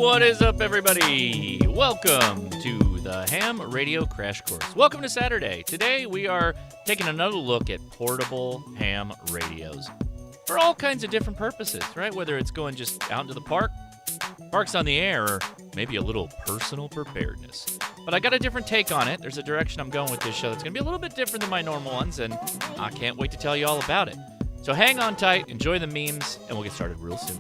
What is up, everybody? Welcome to the Ham Radio Crash Course. Welcome to Saturday. Today we are taking another look at portable ham radios for all kinds of different purposes, right? Whether it's going just out into the park, parks on the air, or maybe a little personal preparedness. But I got a different take on it. There's a direction I'm going with this show that's going to be a little bit different than my normal ones, and I can't wait to tell you all about it. So hang on tight, enjoy the memes, and we'll get started real soon.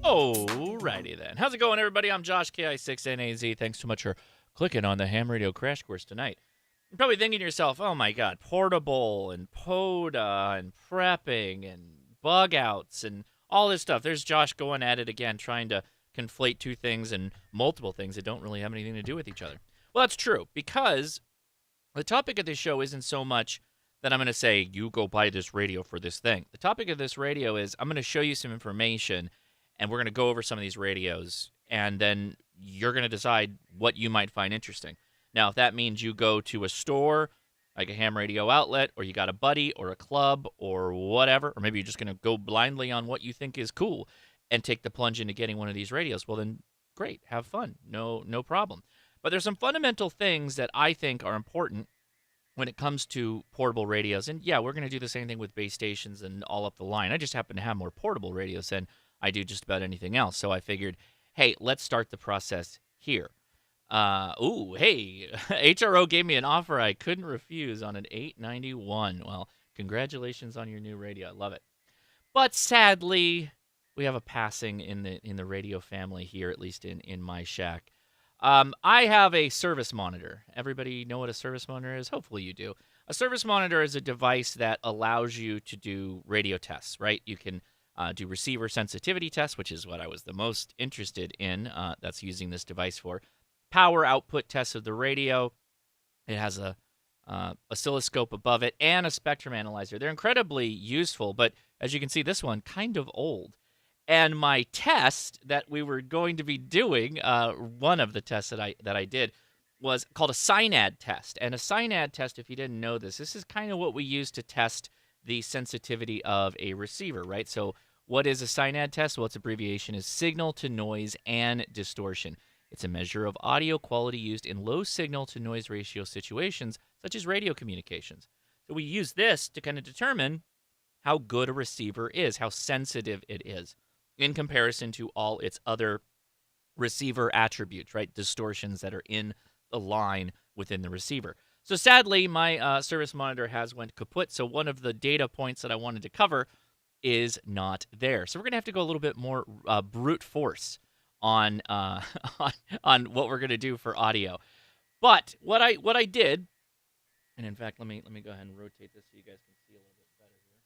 Alrighty then. How's it going, everybody? I'm Josh, KI6NAZ. Thanks so much for clicking on the Ham Radio Crash Course tonight. You're probably thinking to yourself, oh my god, portable and POTA and prepping and bug outs and all this stuff. There's Josh going at it again, trying to conflate two things and multiple things that don't really have anything to do with each other. Well, that's true, because the topic of this show isn't so much that I'm going to say, you go buy this radio for this thing. The topic of this radio is I'm going to show you some information, and we're going to go over some of these radios, and then you're going to decide what you might find interesting. Now, if that means you go to a store, like a ham radio outlet, or you got a buddy or a club or whatever, or maybe you're just going to go blindly on what you think is cool and take the plunge into getting one of these radios, well then, great, have fun, no problem. But there's some fundamental things that I think are important when it comes to portable radios. And yeah, we're going to do the same thing with base stations and all up the line. I just happen to have more portable radios than I do just about anything else. So I figured, hey, let's start the process here. Hey, HRO gave me an offer I couldn't refuse on an 891. Well, congratulations on your new radio. I love it. But sadly, we have a passing in the radio family here, at least in my shack. I have a service monitor. Everybody know what a service monitor is? Hopefully you do. A service monitor is a device that allows you to do radio tests, right? You can do receiver sensitivity tests, which is what I was the most interested in. That's using this device for. Power output tests of the radio. It has a oscilloscope above it and a spectrum analyzer. They're incredibly useful, but as you can see, this one kind of old. And my test that we were going to be doing, one of the tests that I did, was called a SINAD test. And a SINAD test, if you didn't know this is kind of what we use to test the sensitivity of a receiver, right? So what is a SINAD test? Well, its abbreviation is signal to noise and distortion. It's a measure of audio quality used in low signal to noise ratio situations, such as radio communications. So we use this to kind of determine how good a receiver is, how sensitive it is, in comparison to all its other receiver attributes, right? Distortions that are in the line within the receiver. So sadly, my service monitor has went kaput, so one of the data points that I wanted to cover is not there. So we're going to have to go a little bit more brute force on on what we're going to do for audio. But what I did, and in fact, let me go ahead and rotate this so you guys can see a little bit better here.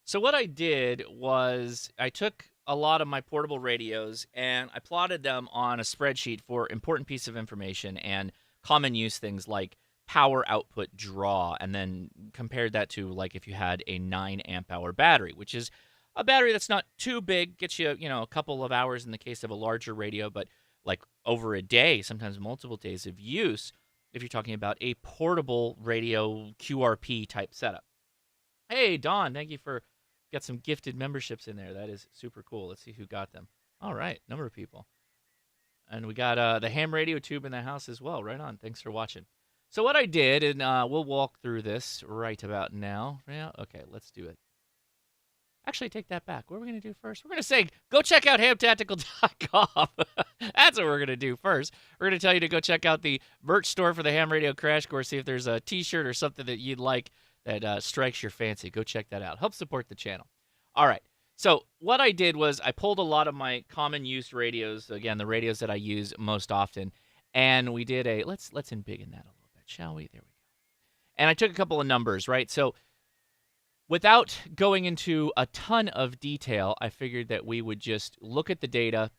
So what I did was I took a lot of my portable radios and I plotted them on a spreadsheet for important piece of information and common use things like power output draw, and then compared that to like if you had a 9 amp hour battery, which is a battery that's not too big, gets you, a couple of hours in the case of a larger radio, but like over a day, sometimes multiple days of use, if you're talking about a portable radio QRP type setup. Hey, Don, thank you for got some gifted memberships in there. That is super cool. Let's see who got them. All right, number of people. And we got the ham radio tube in the house as well. Right on. Thanks for watching. So what I did, and we'll walk through this right about now. Yeah, okay, let's do it. Actually, take that back. What are we going to do first? We're going to say, go check out hamtactical.com. That's what we're going to do first. We're going to tell you to go check out the merch store for the Ham Radio Crash Course, see if there's a T-shirt or something that you'd like that strikes your fancy. Go check that out. Help support the channel. All right. So what I did was I pulled a lot of my common use radios, again, the radios that I use most often, And we did a let's embiggen that a little bit, shall we? There we go. And I took a couple of numbers, right? So without going into a ton of detail, I figured that we would just look at the data,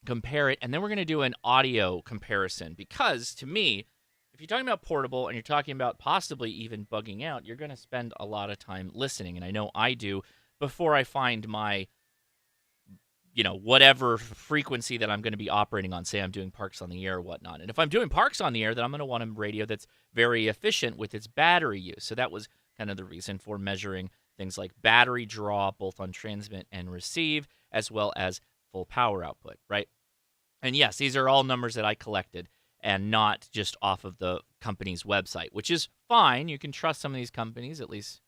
compare it, and then we're going to do an audio comparison. Because to me, if you're talking about portable and you're talking about possibly even bugging out, you're going to spend a lot of time listening. And I know I do before I find my, whatever frequency that I'm going to be operating on. Say I'm doing Parks on the Air or whatnot. And if I'm doing Parks on the Air, then I'm going to want a radio that's very efficient with its battery use. So that was kind of the reason for measuring things like battery draw, both on transmit and receive, as well as full power output, right? And yes, these are all numbers that I collected and not just off of the company's website, which is fine. You can trust some of these companies, at least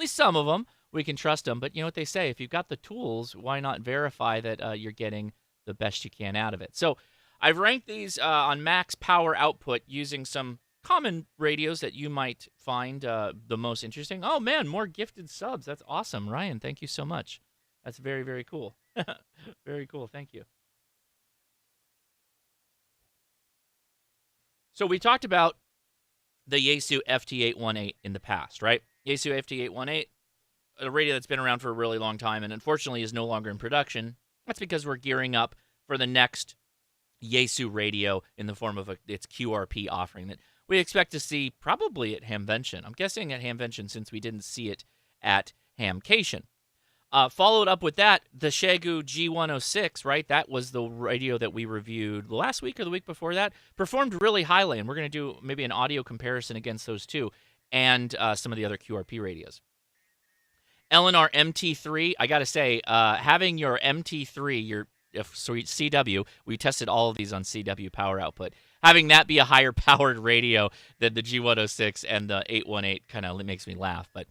some of them. We can trust them. But you know what they say, if you've got the tools, why not verify that you're getting the best you can out of it? So I've ranked these on max power output using some common radios that you might find the most interesting. Oh, man, more gifted subs. That's awesome. Ryan, thank you so much. That's very, very cool. Very cool. Thank you. So we talked about the Yaesu FT818 in the past, right? Yaesu FT818, a radio that's been around for a really long time and unfortunately is no longer in production. That's because we're gearing up for the next Yaesu radio in the form of its QRP offering that we expect to see probably at Hamvention. I'm guessing at Hamvention since we didn't see it at Hamcation. Followed up with that, the Xiegu G106, right? That was the radio that we reviewed last week or the week before that. Performed really highly, and we're going to do maybe an audio comparison against those two and some of the other QRP radios. Eleanor MT3, I got to say, having your MT3, your CW, we tested all of these on CW power output. Having that be a higher powered radio than the G106 and the 818 kind of makes me laugh, but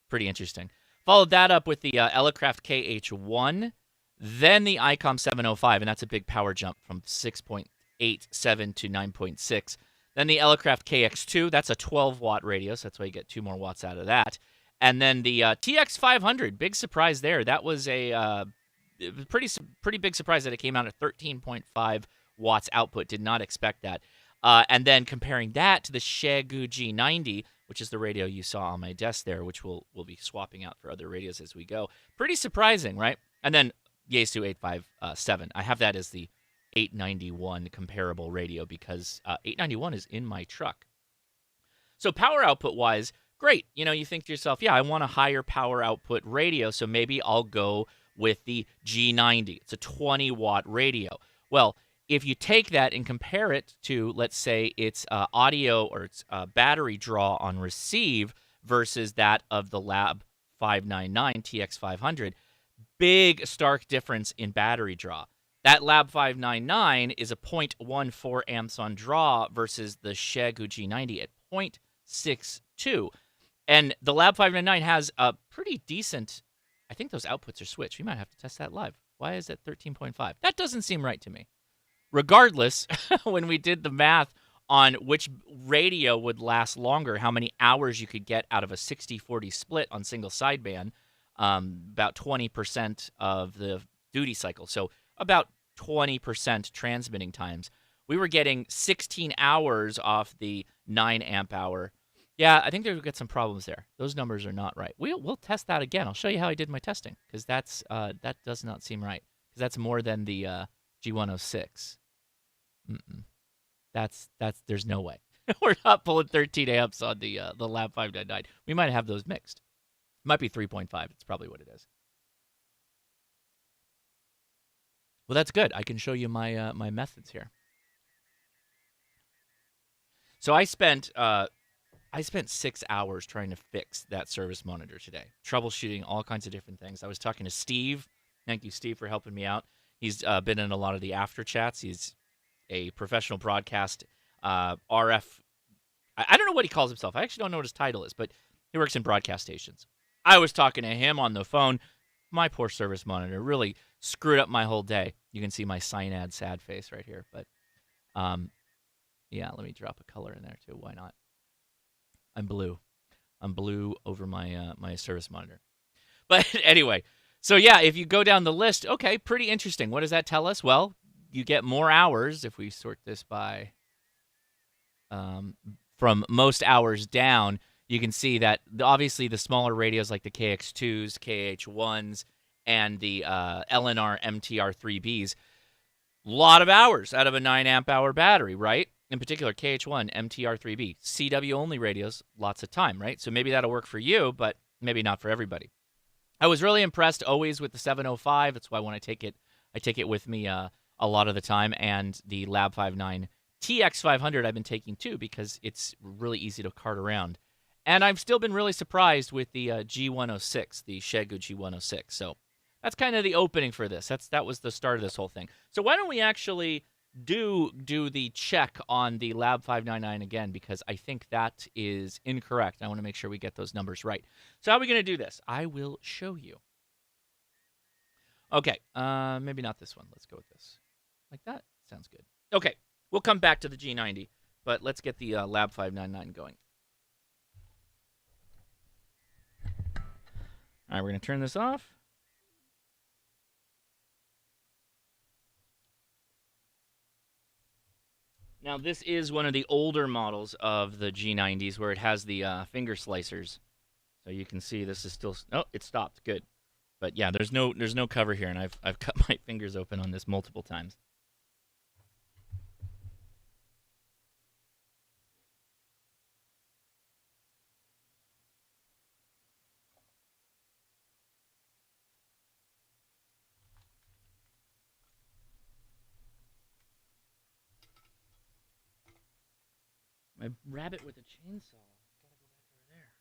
pretty interesting. Followed that up with the Elecraft KH1, then the ICOM 705, and that's a big power jump from 6.87 to 9.6. Then the Elecraft KX2, that's a 12-watt radio, so that's why you get 2 more watts out of that. And then the TX500, big surprise there. That was a pretty big surprise that it came out at 13.5 watts output. Did not expect that. And then comparing that to the Xiegu G90, which is the radio you saw on my desk there, which we'll be swapping out for other radios as we go. Pretty surprising, right? And then Yaesu 857. I have that as the 891 comparable radio because 891 is in my truck. So power output-wise, great. You think to yourself, yeah, I want a higher power output radio, so maybe I'll go with the G90. It's a 20-watt radio. Well, if you take that and compare it to, let's say, its audio or its battery draw on receive versus that of the Lab 599 TX500, big stark difference in battery draw. That Lab 599 is a 0.14 amps on draw versus the Xiegu G90 at 0.62. And the Lab 599 has a pretty decent, I think those outputs are switched. We might have to test that live. Why is it 13.5? That doesn't seem right to me. Regardless, when we did the math on which radio would last longer, how many hours you could get out of a 60-40 split on single sideband, about 20% of the duty cycle, so about 20% transmitting times, we were getting 16 hours off the 9 amp hour. Yeah, I think we'll get some problems there. Those numbers are not right. We'll test that again. I'll show you how I did my testing because that does not seem right because that's more than the G106. That's there's no way. We're not pulling 13 amps on the Lab 599. We might have those mixed. It might be 3.5. It's probably what it is. Well, that's good. I can show you my my methods here. So I spent 6 hours trying to fix that service monitor today, troubleshooting all kinds of different things. I was talking to Steve. Thank you, Steve, for helping me out. He's been in a lot of the after chats. He's a professional broadcast RF. I don't know what he calls himself. I actually don't know what his title is, but he works in broadcast stations. I was talking to him on the phone. My poor service monitor really screwed up my whole day. You can see my cyanide sad face right here. But yeah, let me drop a color in there too. Why not? I'm blue. I'm blue over my my service monitor. But anyway, so yeah, if you go down the list, okay, pretty interesting. What does that tell us? Well, you get more hours if we sort this by from most hours down. You can see that obviously the smaller radios like the KX2s, KH1s, and the LNR MTR3Bs, lot of hours out of a 9 amp hour battery, right? In particular, KH1, MTR3B, CW only radios, lots of time, right? So maybe that'll work for you, but maybe not for everybody. I was really impressed always with the 705. That's why when I take it with me a lot of the time, and the Lab 59 TX500 I've been taking too because it's really easy to cart around. And I've still been really surprised with the G106, the Xiegu G106. So that's kind of the opening for this. That was the start of this whole thing. So why don't we actually do the check on the Lab 599 again, because I think that is incorrect. I want to make sure we get those numbers right. So how are we going to do this? I will show you. Okay, maybe not this one. Let's go with this. Like that? Sounds good. Okay, we'll come back to the G90, but let's get the Lab 599 going. All right, we're going to turn this off. Now, this is one of the older models of the G90s where it has the finger slicers. So you can see this is still... Oh, it stopped. Good. But yeah, there's no cover here, and I've cut my fingers open on this multiple times. My rabbit with a chainsaw. Gotta go back over there.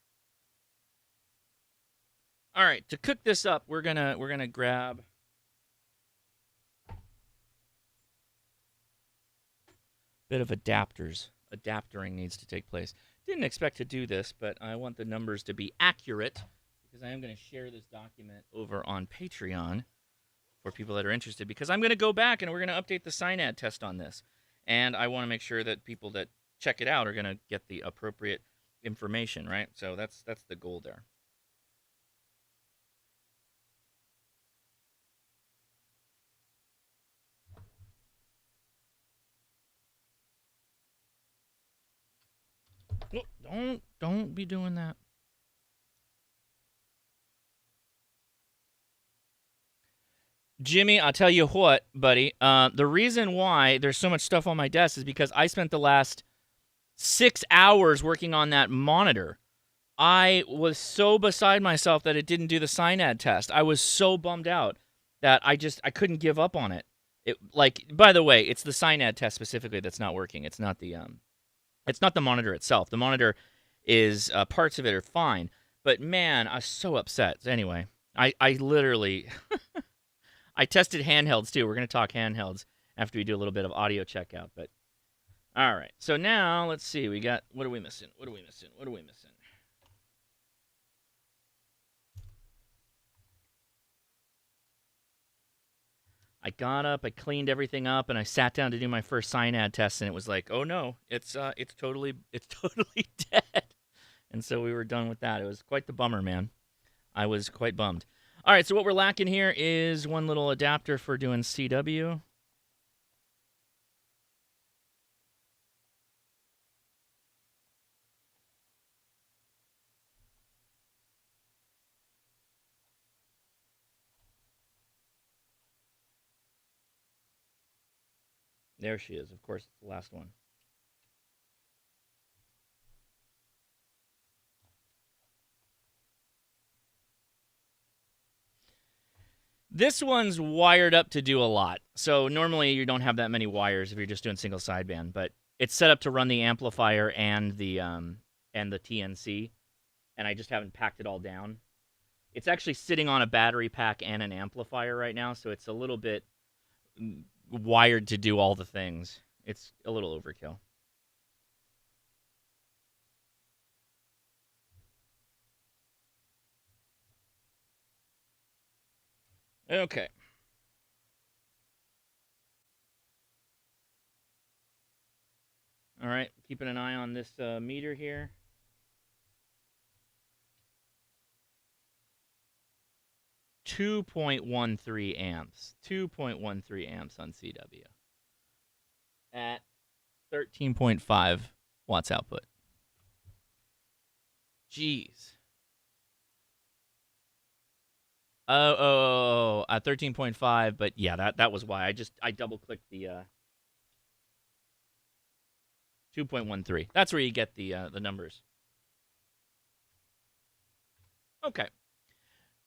All right, to cook this up, we're gonna grab a bit of adapters. Adaptering needs to take place. Didn't expect to do this, but I want the numbers to be accurate because I am going to share this document over on Patreon for people that are interested, because I'm going to go back and we're going to update the SINAD test on this. And I want to make sure that people that check it out are going to get the appropriate information, right? So that's the goal there. Don't be doing that. Jimmy, I'll tell you what, buddy. The reason why there's so much stuff on my desk is because I spent the last 6 hours working on that monitor. I was so beside myself that it didn't do the SINAD test. I was so bummed out that I couldn't give up on it. By the way, it's the SINAD test specifically that's not working. It's not the monitor itself. The monitor is parts of it are fine, but man, I was so upset. So anyway, I literally I tested handhelds too. We're gonna talk handhelds after we do a little bit of audio checkout. But all right, so now let's see. We got, what are we missing? What are we missing? What are we missing? I got up, I cleaned everything up, and I sat down to do my first SINAD test, and it was like, oh no, it's totally dead. And so we were done with that. It was quite the bummer, man. I was quite bummed. All right, so what we're lacking here is one little adapter for doing CW. There she is. Of course, it's the last one. This one's wired up to do a lot. So normally you don't have that many wires if you're just doing single sideband, but it's set up to run the amplifier and the TNC, and I just haven't packed it all down. It's actually sitting on a battery pack and an amplifier right now, so it's a little bit wired to do all the things. It's a little overkill. Okay. All right, keeping an eye on this meter here. 2.13 amps. 2.13 amps on CW. at 13.5 watts output. Jeez. At 13.5, but yeah, that was why I double clicked the 2.13. That's where you get the numbers. Okay.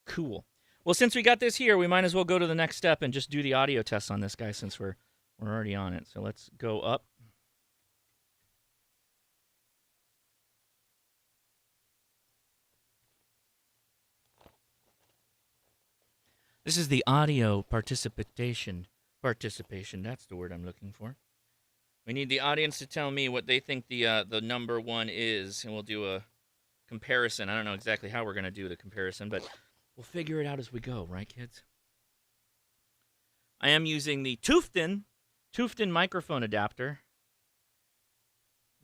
Cool. Well, since we got this here, we might as well go to the next step and just do the audio test on this guy since we're already on it. So let's go up. This is the audio participation. That's the word I'm looking for. We need the audience to tell me what they think the number one is, and we'll do a comparison. I don't know exactly how we're going to do the comparison, but we'll figure it out as we go, right, kids? I am using the Tufton microphone adapter.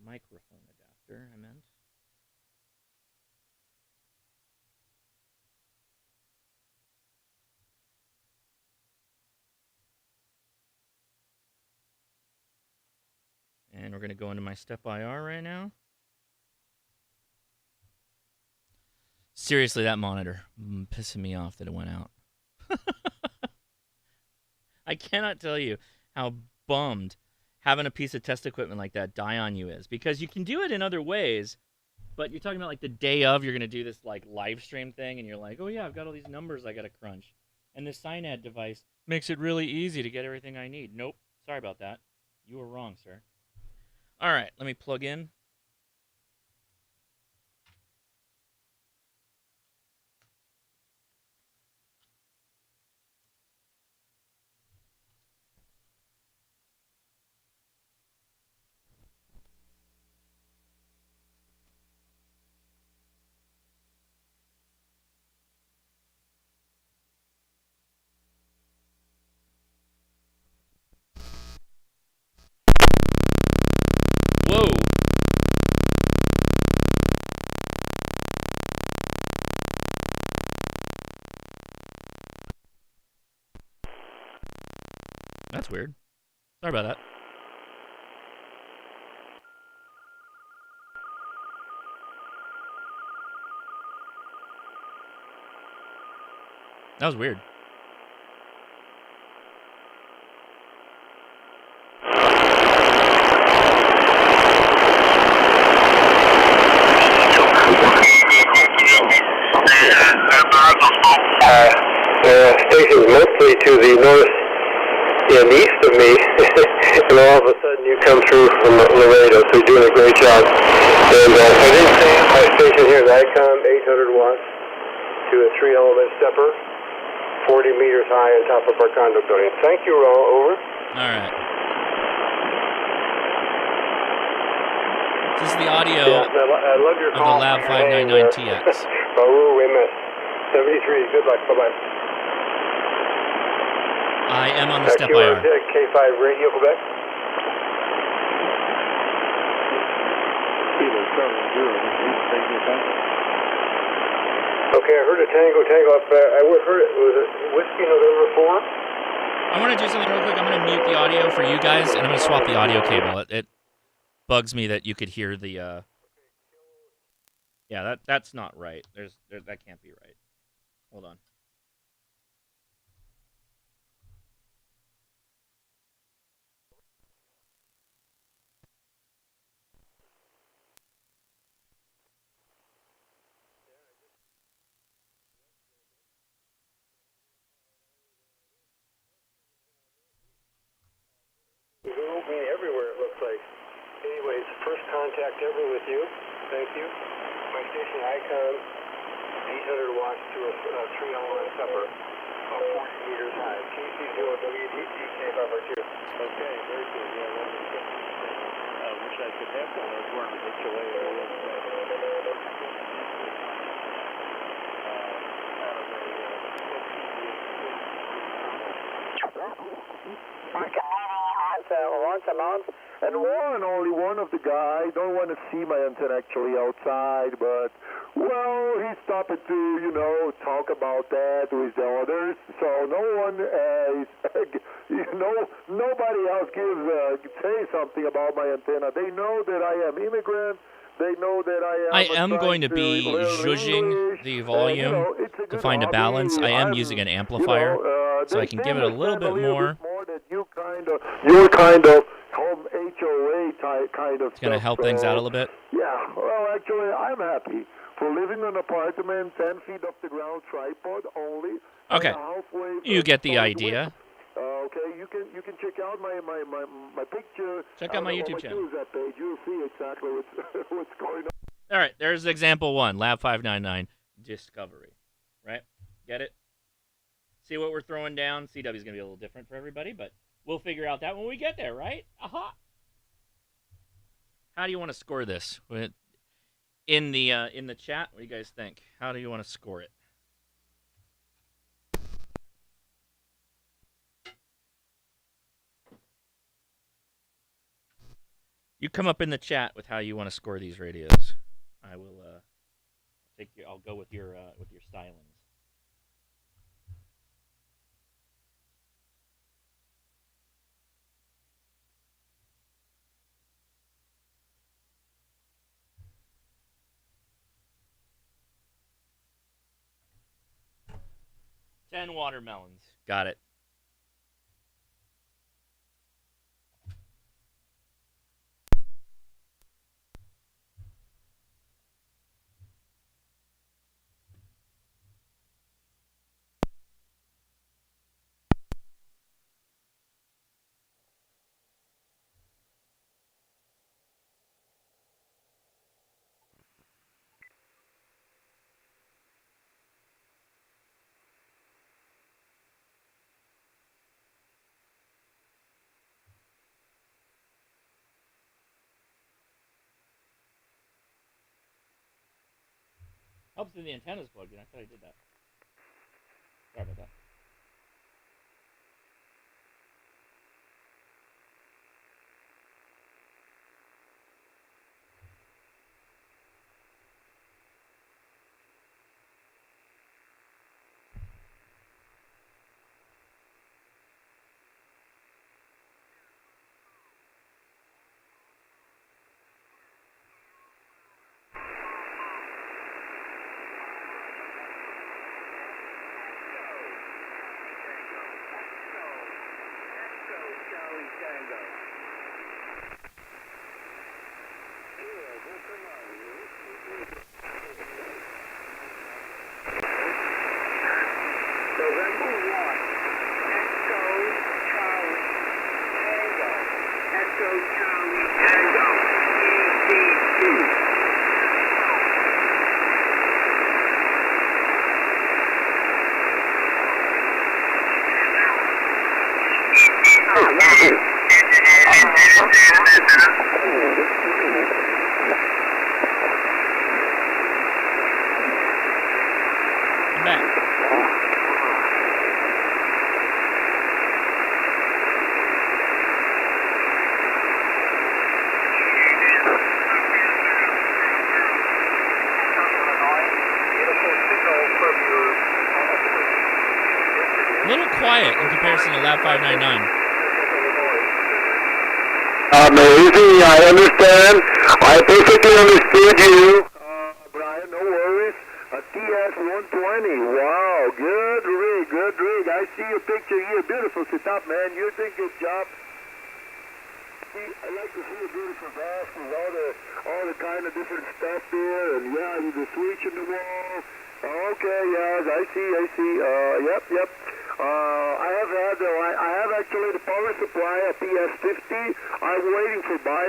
I meant. And we're going to go into my Step IR right now. Seriously, that monitor pissing me off that it went out. I cannot tell you how bummed having a piece of test equipment like that die on you is, because you can do it in other ways, but you're talking about like the day of, you're going to do this like live stream thing, and you're like, oh yeah, I've got all these numbers I got to crunch. And this Synad device makes it really easy to get everything I need. Nope. Sorry about that. You were wrong, sir. All right, let me plug in. Whoa. That's weird. Sorry about that. That was weird. Station's mostly to the north and east of me, and all of a sudden you come through from Laredo, so you're doing a great job. And I didn't say it, my station here is ICOM 800 watts to a 3-element stepper, 40 meters high on top of our condo building. Thank you, Raul. Over. All right. This is the audio I love your of call. the Lab 599TX. Raul, we missed. 73, good luck, bye-bye. I am on the Step IR. K5 Radio, Quebec. Okay, I heard a tango up there. I heard it. Was it Whiskey November 4? I want to do something real quick. I'm going to mute the audio for you guys, and I'm going to swap the audio cable. It bugs me that you could hear the... Yeah, that's not right. That can't be right. Hold on. Google me everywhere, it looks like. Anyways, first contact ever with you. Thank you. My station ICOM, 800 watts to a 3-element stepper, about 40 meters high. KC0WDT K5R2. Okay, very good. Yeah, wonderful. I wish I could have one of those worms once a month, and only one of the guys don't want to see my antenna actually outside, but Well, he stopped to, talk about that with the others. So no one, nobody else say something about my antenna. They know that I am immigrant. They know that I I am am going to be learn zhuzhing English. the volume It's a to good find a hobby. balance. I am using an amplifier, so I can give it a little bit more. More that you're kind of home HOA type kind of It's going to stuff. help things out a little bit. Yeah, well, actually, I'm happy for living in an apartment 10 feet off the ground, tripod only. Okay, Halfway you get the solid idea. width. Okay, you can check out my picture. Check out my YouTube channel. Use that page. You'll see exactly what's going on. All right, there's example 1, Lab 599, Discovery. Right? Get it? See what we're throwing down? CW is going to be a little different for everybody, but we'll figure out that when we get there, right? Aha! How do you want to score this? In the chat, what do you guys think? How do you want to score it? You come up in the chat with how you want to score these radios. I will I'll go with your stylings. Ten watermelons. Got it. Helps in the antenna's plugged in. I thought I did that. Sorry about that. A little quiet in comparison to Lab 599. Amazing, I understand. I perfectly understood you. Brian, no worries. A TS-120. Wow, good rig, good rig. I see your picture here. Beautiful setup, man. You're doing a good job. See, I like to see a beautiful bass with all the kind of different stuff there. And yeah, with the switch in the wall. Okay, yes, I see. Yep. I have actually the power supply, a PS50. I'm waiting for buy.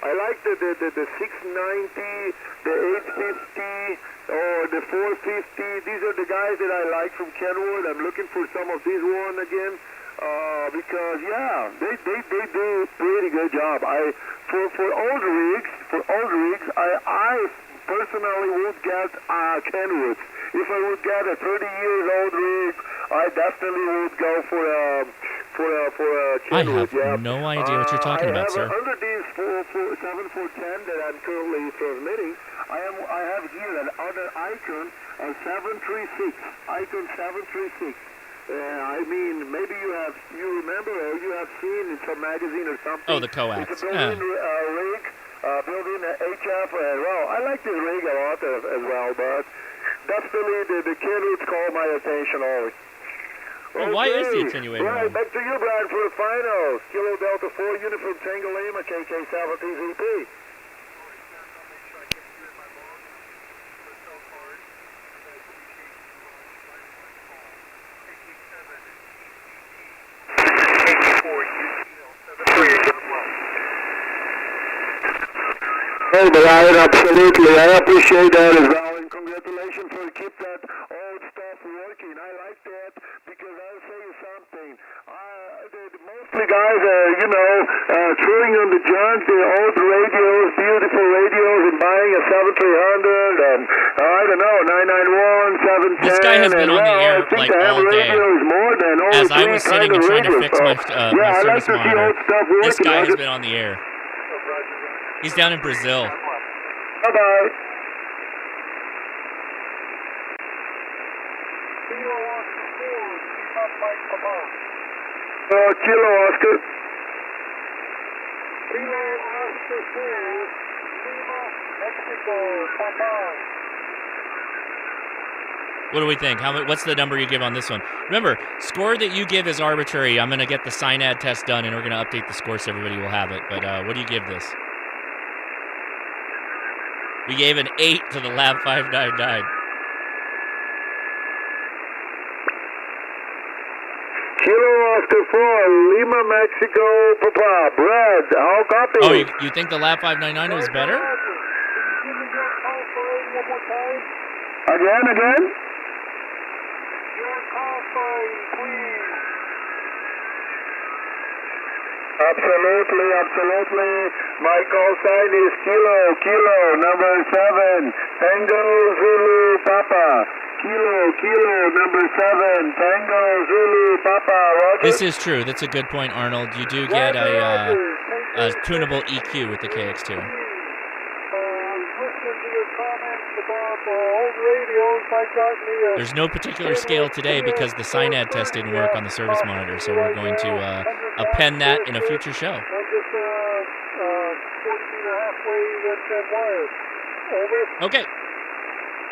I like the 690, the 850, or the 450. These are the guys that I like from Kenwood. I'm looking for some of these one again. Because yeah, they do a pretty good job. For older rigs, I personally would get Kenwood. If I would get a 30 years old rig, I definitely would go for I Kenwood, have no idea what you're talking about, sir. Under these 7410 that I'm currently transmitting, I have here another icon, 736, icon 736. I mean, maybe you remember or you have seen in some magazine or something. Oh, the coax. It's a built-in rig, built-in HF. Well, I like this rig a lot as well, but definitely the Kenwoods call my attention always. Well, why is the attenuator Right, on? back to you, Brian, for the finals. Kilo Delta 4, Uniform Tango Lima, KK-17ZP. Hey, Brian, absolutely. I appreciate that as well, and congratulations for keep that old stuff working. I like that because I'll say you something. Mostly guys are, throwing on the junk, the old radios, beautiful radios, and buying a 7300 and, I don't know, 991, 710. This guy has been on the air, like, all day. As I was sitting and trying to fix my service monitor, this guy has been on the air. He's down in Brazil. Bye-bye. Kilo Oscar. Kilo Oscar 4, Lima, Mexico, Papa. What do we think? What's the number you give on this one? Remember, score that you give is arbitrary. I'm going to get the SINAD test done, and we're going to update the score so everybody will have it. But what do you give this? We gave an 8 to the Lab 599. Kilo Oscar 4, Lima, Mexico, Papa. Brad, how copy? Oh, you think the Lab 599 was better? Again? Your call sign, please. Absolutely. My call sign is Kilo, number 7, Tango Zulu Papa. Kilo, number 7, Tango Zulu Papa. Roger. This is true. That's a good point, Arnold. You do get a tunable EQ with the KX2. There's no particular scale today because the SINAD test didn't work on the service monitor, so we're going to append that in a future show. Okay.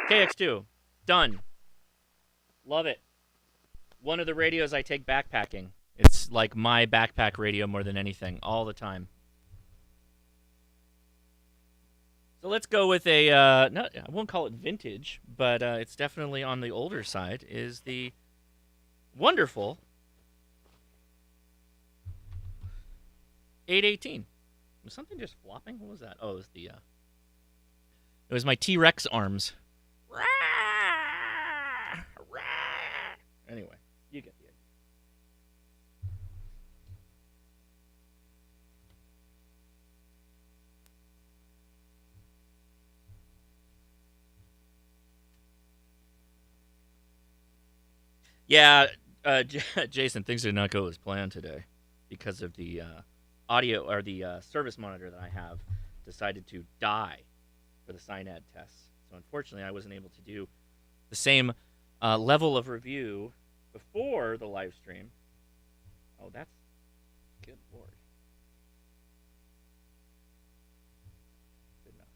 KX2. Done. Love it. One of the radios I take backpacking. It's like my backpack radio more than anything, all the time. So let's go with I won't call it vintage, but it's definitely on the older side, is the wonderful 818. Was something just flopping? What was that? Oh, it was my T-Rex arms. Anyway, you get the idea. Yeah, Jason, things did not go as planned today because of the audio or the service monitor that I have decided to die for the SINAD tests. So unfortunately, I wasn't able to do the same level of review before the live stream. Oh, that's good Lord. Good enough.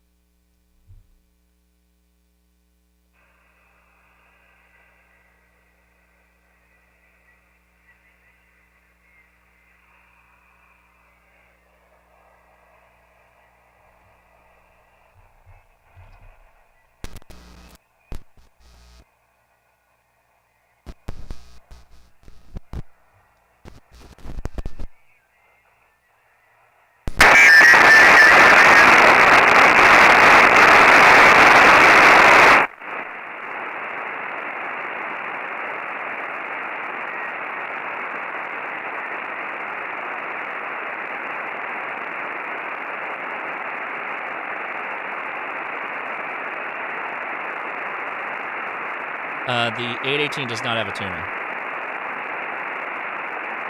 The 818 does not have a tuner.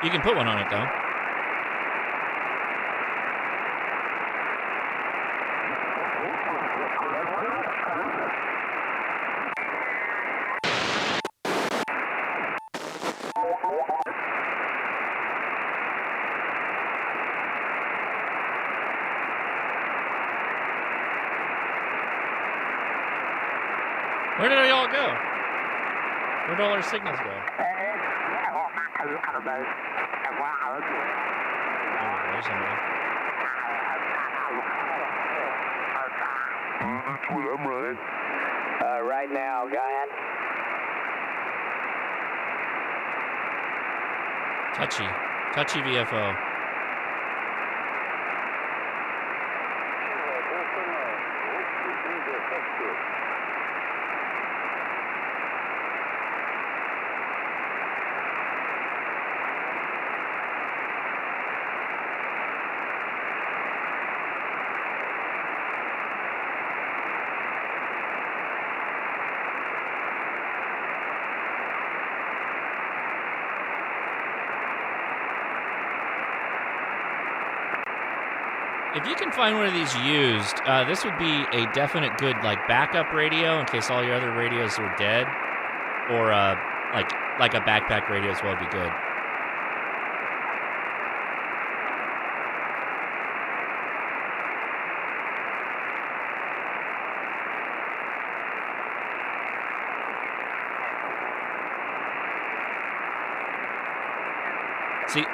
You can put one on it, though. Where did they all go? Where'd all our signals go? Oh, there's somebody. That's what I'm running. Right now, go ahead. Touchy VFO. If you can find one of these used, this would be a definite good backup radio in case all your other radios were dead, or like a backpack radio as well would be good. See,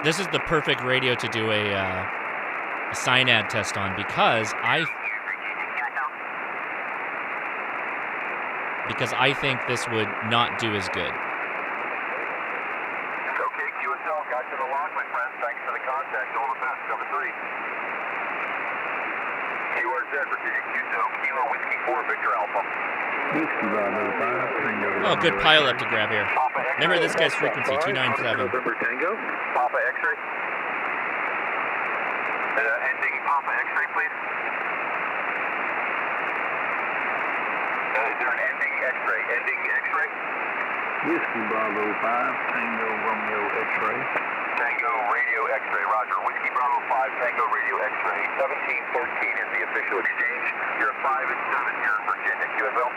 this is the perfect radio to do a cyanide test on because I think this would not do as good. Okay, QSL, got to the lock, my friend. Thanks for the contact. All the best, number 3. QRZ, Virginia, QSL, Kilo Whiskey 4, Victor Alpha. Oh, good pile up to grab here. Remember this guy's frequency, 297. November Tango. Papa X-ray. Ending Papa X-ray, please. Is there an ending X-ray? Ending X-ray? Whiskey Bravo 5, Tango Romeo X-ray. Tango Radio X-ray, roger. Whiskey Bravo 5, Tango Radio X-ray. 1713 is the official exchange. You're 5 and 7 here in Virginia, QFL.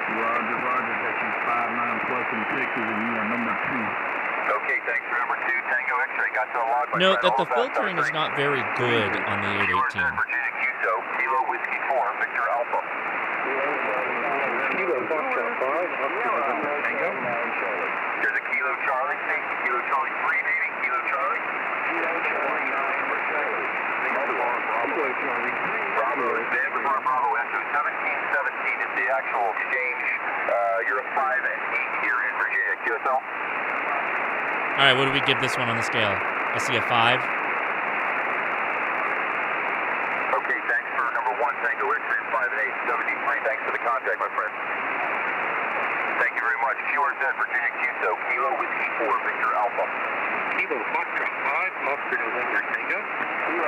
Roger, that's your 5-9 plus in Texas, and you are number 2. Okay, thanks for number 2, Tango X-ray. Got to the log, my Note friend. that All the best, filtering is not very good on the 818. Virginia, QSO, Kilo Whiskey 4, Victor Alpha. Kilo Foxtrot 5, up to November Tango. There's a Kilo Charlie, station Kilo Charlie 3, baby, Kilo Charlie. Kilo Charlie 9 for Charlie. Kilo Charlie 3. Bravo, Zanzibar Bravo Echo 1717 is the actual exchange. You're a 5 and 8 here in Virginia, QSL. All right, what do we give this one on the scale? I see a 5. Okay, thanks for number 1, Tango X-ray 5 and 8, 73. Thanks for the contact, my friend. Thank you very much. QRZ, Virginia, QSO, Kilo Whiskey 4, Victor Alpha. Kilo Foxtrot 5, up to November Tango.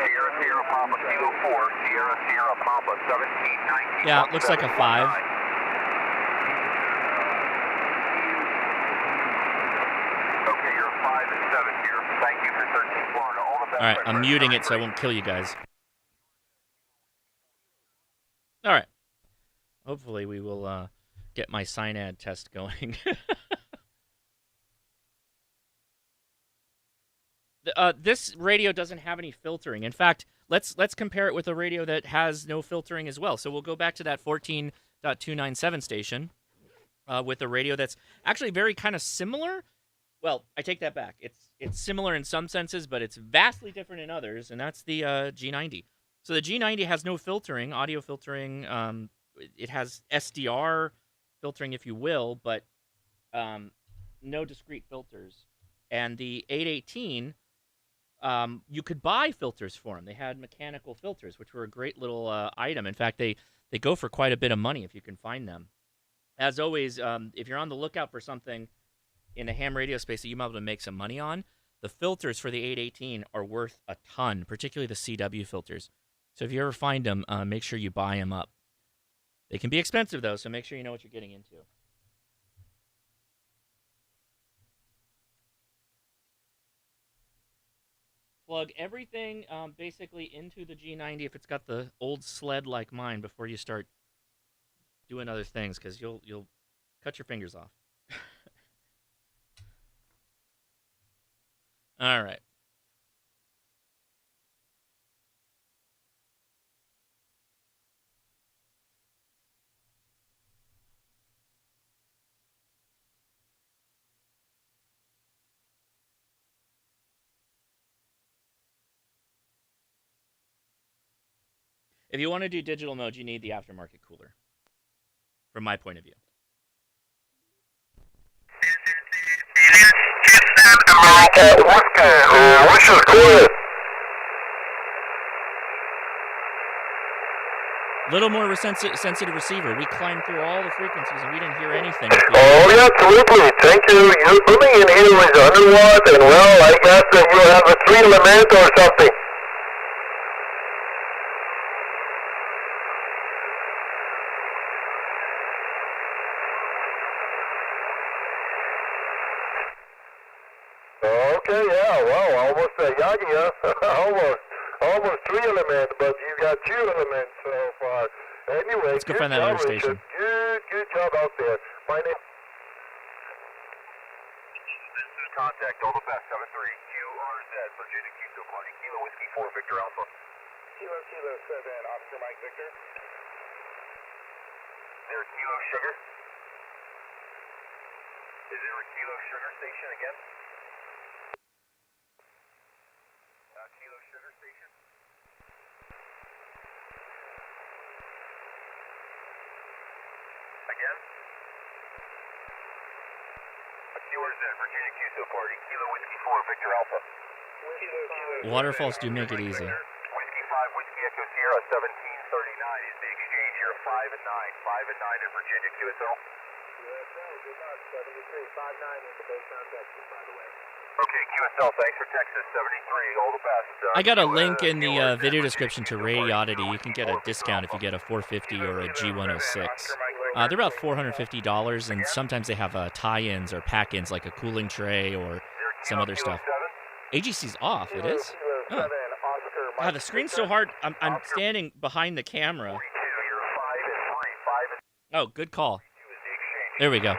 Sierra Sierra Papa, Kilo 4, Sierra Sierra Papa, 1719. Yeah, it looks like a 5. Okay, you're 5 and 7 here. Thank you for 13 Florida. All the best. All right, my I'm friend. muting it so I won't kill you guys. All right. Hopefully we will get my cyanide test going. This radio doesn't have any filtering. In fact, let's compare it with a radio that has no filtering as well. So we'll go back to that 14.297 station with a radio that's actually very kind of similar. Well, I take that back. It's similar in some senses, but it's vastly different in others, and that's the G90. So the G90 has no filtering, audio filtering. It has SDR filtering, if you will, but no discrete filters. And the 818, you could buy filters for them. They had mechanical filters, which were a great little item. In fact, they go for quite a bit of money if you can find them. As always, if you're on the lookout for something in the ham radio space that you might be able to make some money on, the filters for the 818 are worth a ton, particularly the CW filters. So if you ever find them, make sure you buy them up. They can be expensive, though, so make sure you know what you're getting into. plug everything basically into the G90 if it's got the old sled like mine before you start doing other things, because you'll cut your fingers off. All right. If you want to do digital mode, you need the aftermarket cooler, from my point of view. Little more sensitive receiver. We climbed through all the frequencies and we didn't hear anything. Oh, yeah, absolutely. Thank you. Your booming in here is underwater, and well, I guess that you have a 3 element or something. Okay, yeah, well, almost a Yagi, huh? almost 3 elements, but you got 2 elements so far. Anyway, let's go find that other station. Good job out there. My name. Contact all the best. 73 QRZ, Virginia Q Party, Kilo Whiskey 4, Victor Alpha. Kilo 7, Oscar Mike Victor. Is there a Kilo Sugar? Is there a Kilo Sugar station again? Kilo Sugar station? Again? QRZ, Virginia QSO Party, Kilo Whiskey 4, Victor Alpha. Waterfalls do make it easy. Whiskey 5, Whiskey Echo Sierra, 1739 is the exchange here, 5 and 9 in Virginia QSO. Good luck, 73, 59 in the base contact, by the way. Okay, QSL, thanks for Texas, 73, all the best. I got a link in the video description to Radiodity. You can get a discount if you get a 450 or a G106. They're about $450, and sometimes they have tie-ins or pack-ins like a cooling tray or some other stuff. AGC's off, it is? Oh. Wow, the screen's so hard. I'm standing behind the camera. Oh, good call. There we go.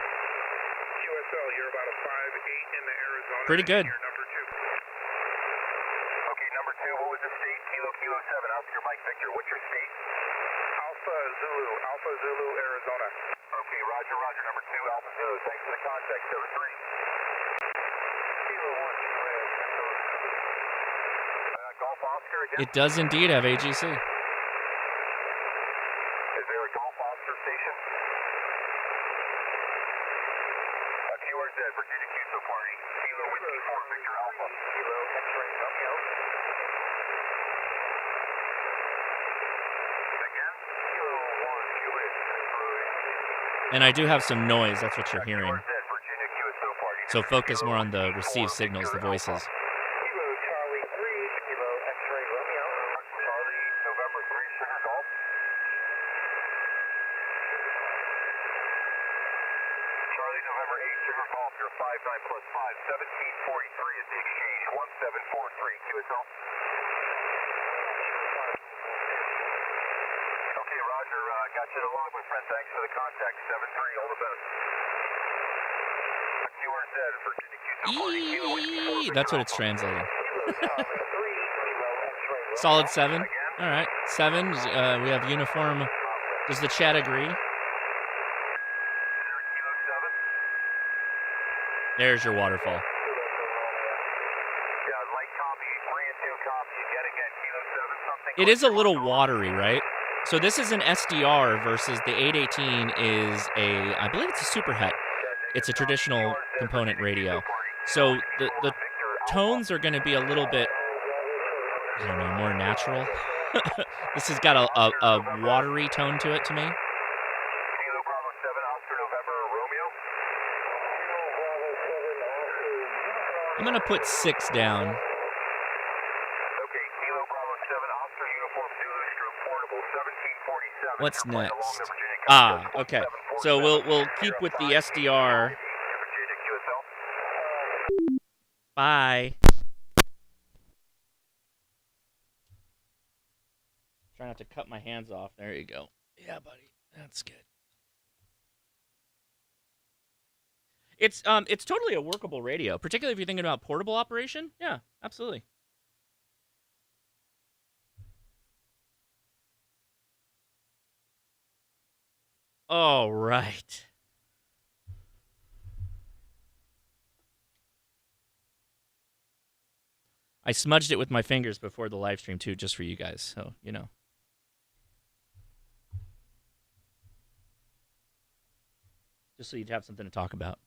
Pretty good. Okay, number 2, what was the state? Kilo 7, Oscar Mike Victor, what's your state? Alpha Zulu, Arizona. Okay, roger, number 2, Alpha Zulu, thanks for the contact, 73. Kilo 1, Golf Oscar again? It does indeed have AGC. Is there a Golf Oscar station? QRZ, Virginia QSO Party, Kilo Whiskey 4, Victor Alpha. Kilo X-ray Romeo. Again? Kilo 1, Juliet. And I do have some noise, that's what you're hearing. QRZ, Virginia QSO Party. So focus more on the received signals, the voices. Kilo Charlie 3, Kilo X-ray Romeo. Charlie November 3, Sugar Golf. Charlie November 8, Sugar Golf, you're 59 plus 5, 1743 is the exchange, 1743, QSL. Okay, roger, got you the log, my friend, thanks for the contact, 73, all the best. QRZ, Virginia QSO Party, Kilo Whiskey 4, That's what it's translating. Kilo 3, Kilo X-ray. Solid 7. All right, 7. We have uniform. Does the chat agree? There's your waterfall. Yeah, light copy, 3 and 2 copy, again, Kilo 7, something. It is a little watery, right? So this is an SDR versus the 818 is I believe it's a superhet. It's a traditional component radio. So the tones are going to be a little bit, I don't know, more natural. This has got a watery tone to it to me. Kilo Bravo 7, Oscar November, Romeo. I'm going to put 6 down. Okay, Kilo Bravo 7, Oscar Uniform Zulu Stroke Portable, 1747. What's You're right along next? the Virginia Ah, Coast, okay. 747. So we'll keep with the SDR. Virginia QSL. Bye. Try not to cut my hands off. There you go. Yeah, buddy. That's good. It's totally a workable radio, particularly if you're thinking about portable operation. Yeah, absolutely. All right. I smudged it with my fingers before the live stream too, just for you guys. So, you know. Just so you'd have something to talk about.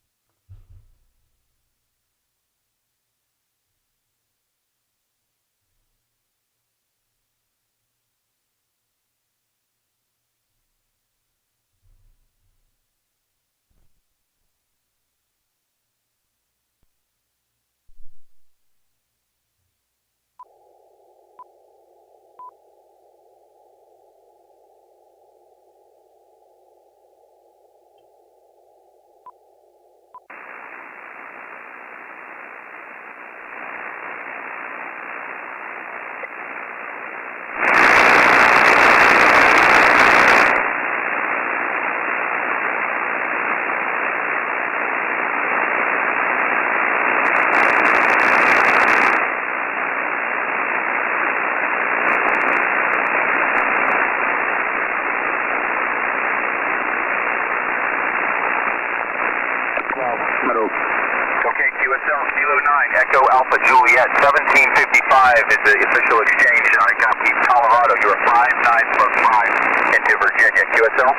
Okay, QSL, Kilo 9, Echo Alpha Juliet, 1755 is the official exchange. I copy Colorado. You're 59 plus 5 into Virginia. QSL?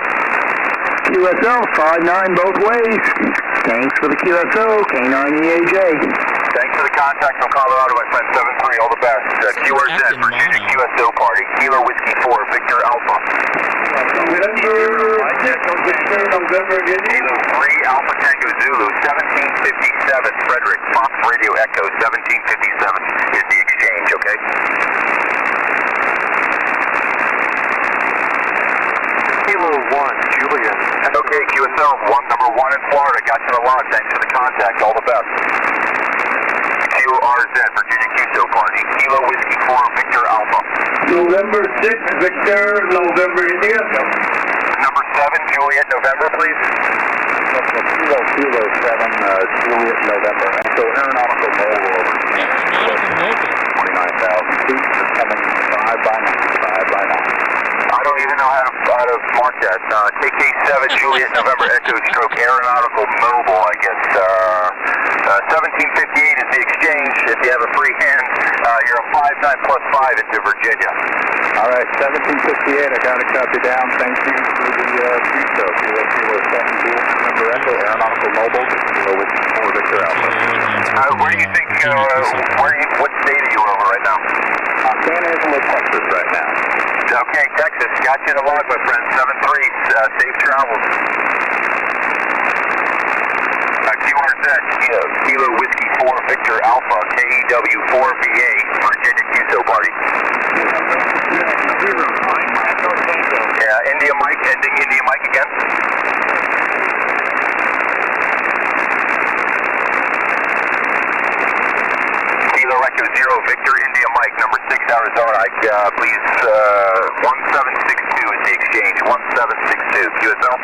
QSL, 5-9 both ways. Thanks for the QSO, K9EAJ. Thanks for the contact from Colorado, my friend. 7-3, all the best. QRZ, Virginia QSO party. Kilo Whiskey 4, Victor Alpha. November, Kilo 3, Alpha Tango Zulu, 1757, Frederick, Fox Radio Echo, 1757 is the exchange, okay? Kilo 1, Julian. Okay, QSL, number 1 in Florida, got you the log, thanks for the contact, all the best. QRZ, Virginia QSO party, Kilo Whiskey 4, Victor Alpha. November 6, Victor, November, India. Number 7, Juliet, November, please. Kilo 7, Juliet, November. So aeronautical mobile over. Aeronautical mobile. 29,000 feet, 5 by 9. I don't even know how to mark that. KK7, Juliet, November, Echo, stroke, aeronautical mobile, I guess. 1758 is the exchange. If you have a free hand, you're a 5-9 plus 5 into Virginia. All right, 1758, I got to copy down. Thank you for the pre-show. Kilo 7, Juliet, November, Echo, aeronautical mobile, Kilo Whiskey 4, Victor Alpha. Where do you think, what state are you over right now? San Angelo, Texas right now. Okay, Texas, got you in the log, my friend. 7-3, safe travels. QRZ, Kilo Whiskey 4, Victor Alpha, KEW 4VA, Virginia QSO party. Yeah, India Mike, ending India Mike again. Kilo Echo 0, Victor India Mike, number 6, Arizona. Please, 1762 is the exchange. 1762, QSL.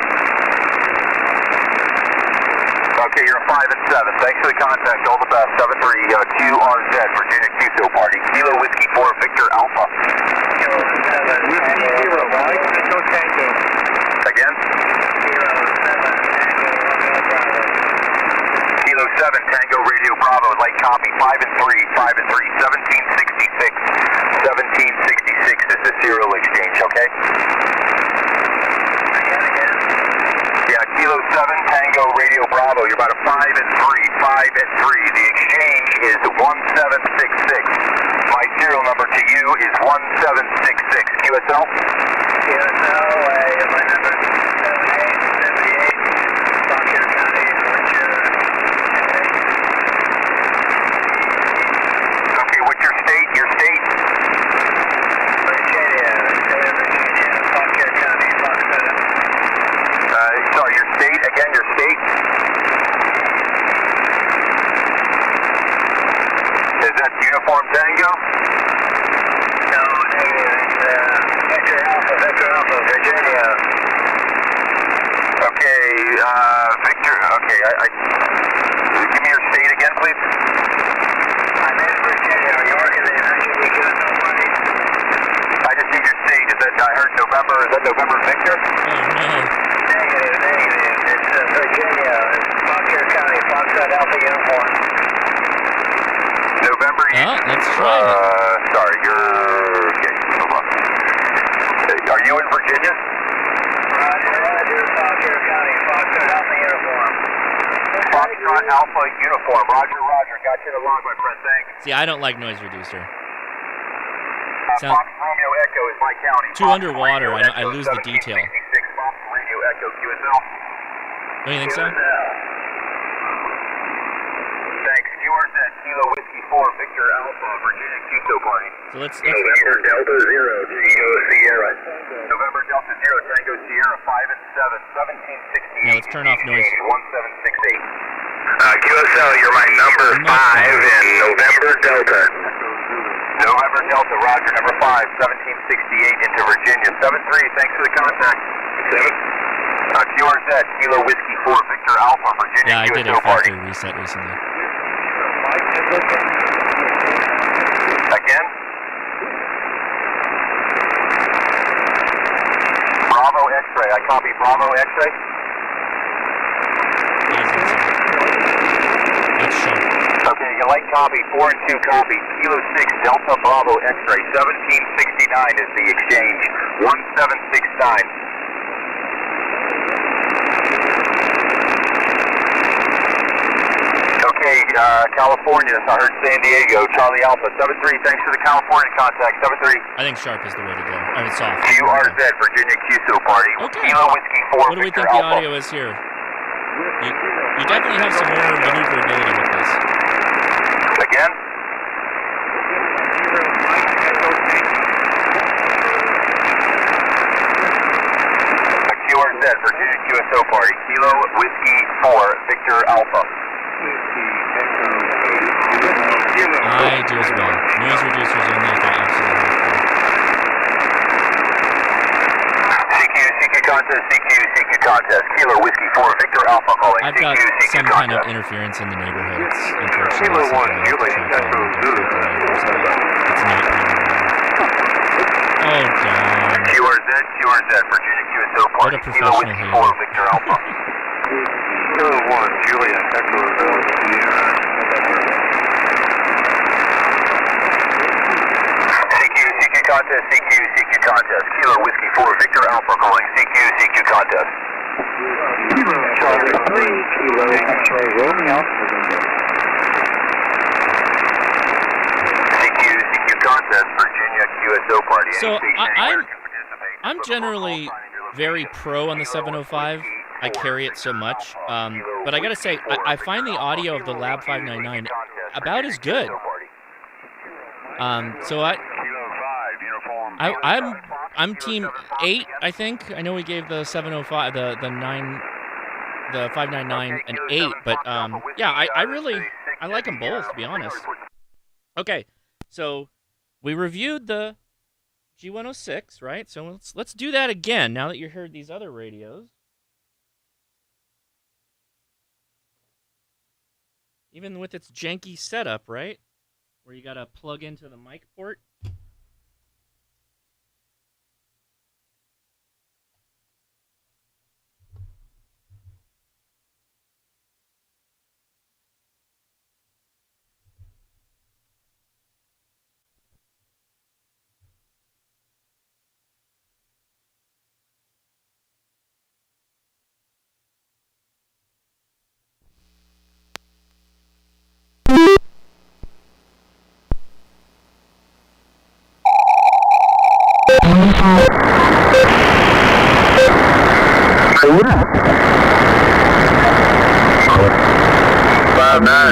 Okay, you're a 5 and 7. Thanks for the contact. All the best. 7-3, QRZ, Virginia QSO party. Kilo Whiskey 4, Victor Alpha. Kilo 7, Whiskey 0, Mike, Echo Tango. Again? Kilo 7, Tango Radio Bravo, light copy. 5 and 3, 1766. 1766 is the serial exchange, okay? Yeah, Kilo 7, Tango Radio Bravo. You're about a 5 and 3, 5 and 3. The exchange is 176 November, is that November Victor? Oh, no. Negative. It's Virginia. It's Fauquier County. Foxtrot Alpha Uniform. November. Oh, let's try it. Sorry, are you in Virginia? Roger. Fauquier County. Foxtrot Alpha Uniform. Foxtrot Alpha Uniform. Roger. Got you in the log, my friend. Thanks. See, I don't like noise reducer. Fox Romeo Echo is my county. Too underwater, I lose the detail. 1766 Fox Radio Echo QSL. Don't you think so? Thanks. QRZ Kilo Whiskey 4 Victor Alpha Virginia QSO party. So let's November Delta 0 Tango Sierra. November Delta 0 Tango Sierra 5 and 7 1768. Now let's turn off noise. 1768. QSL, you're my number 5 in November Delta. November Delta, Roger, number 5, 1768 into Virginia. 73, thanks for the contact. 7. QRZ, Kilo Whiskey 4, Victor Alpha, Virginia. Yeah, I did a QSO party. factory reset recently. Again? Bravo X-ray, I copy Bravo X-ray. That's sharp. Okay, you like copy, 4 and 2 copy, Kilo 6, Delta Bravo X-ray, 1769 is the exchange, 1769. Okay, California, I heard San Diego, Charlie Alpha, 73, thanks for the California contact, 73. I think sharp is the way to go. I mean, soft. QRZ, Virginia QSO party, Okay. Kilo Whiskey 4, What do we Victor think the Alpha. audio is here? You definitely have some more maneuverability with this. Again? QRZ, Virginia QSO party, Kilo Whiskey 4, Victor Alpha. I do as well. Noise reducers only if I absolutely have CQ contest, CQ contest, Kilo Whiskey 4, Victor Alpha calling. to. I've got some kind of interference in the neighborhood. It's unfortunately Kilo 1, something I have to Julie, track Echo down and Zulu. get the neighbors. It's not oh, God. QRZ, Virginia QSO What party, a Kilo professional Whiskey handler. 4, Victor Alpha. Kilo 1, Juliet, Echo Sierra. CQ contest, CQ contest, Kilo Whiskey 4, Victor Alpha calling, CQ contest. Kilo Charlie 3, Kilo X-ray Romeo. CQ contest, Virginia QSO party. So, Any station I'm- anywhere can participate. I'm generally very pro on the 705. I carry it so much. But I gotta say, I find the audio of the Lab 599 about as good. So I'm team 8, I think. I know we gave the 705, the 599 an 8, but yeah, I like them both, to be honest. Okay, so we reviewed the G106, right? So let's do that again now that you heard these other radios. Even with its janky setup, right? Where you gotta plug into the mic port.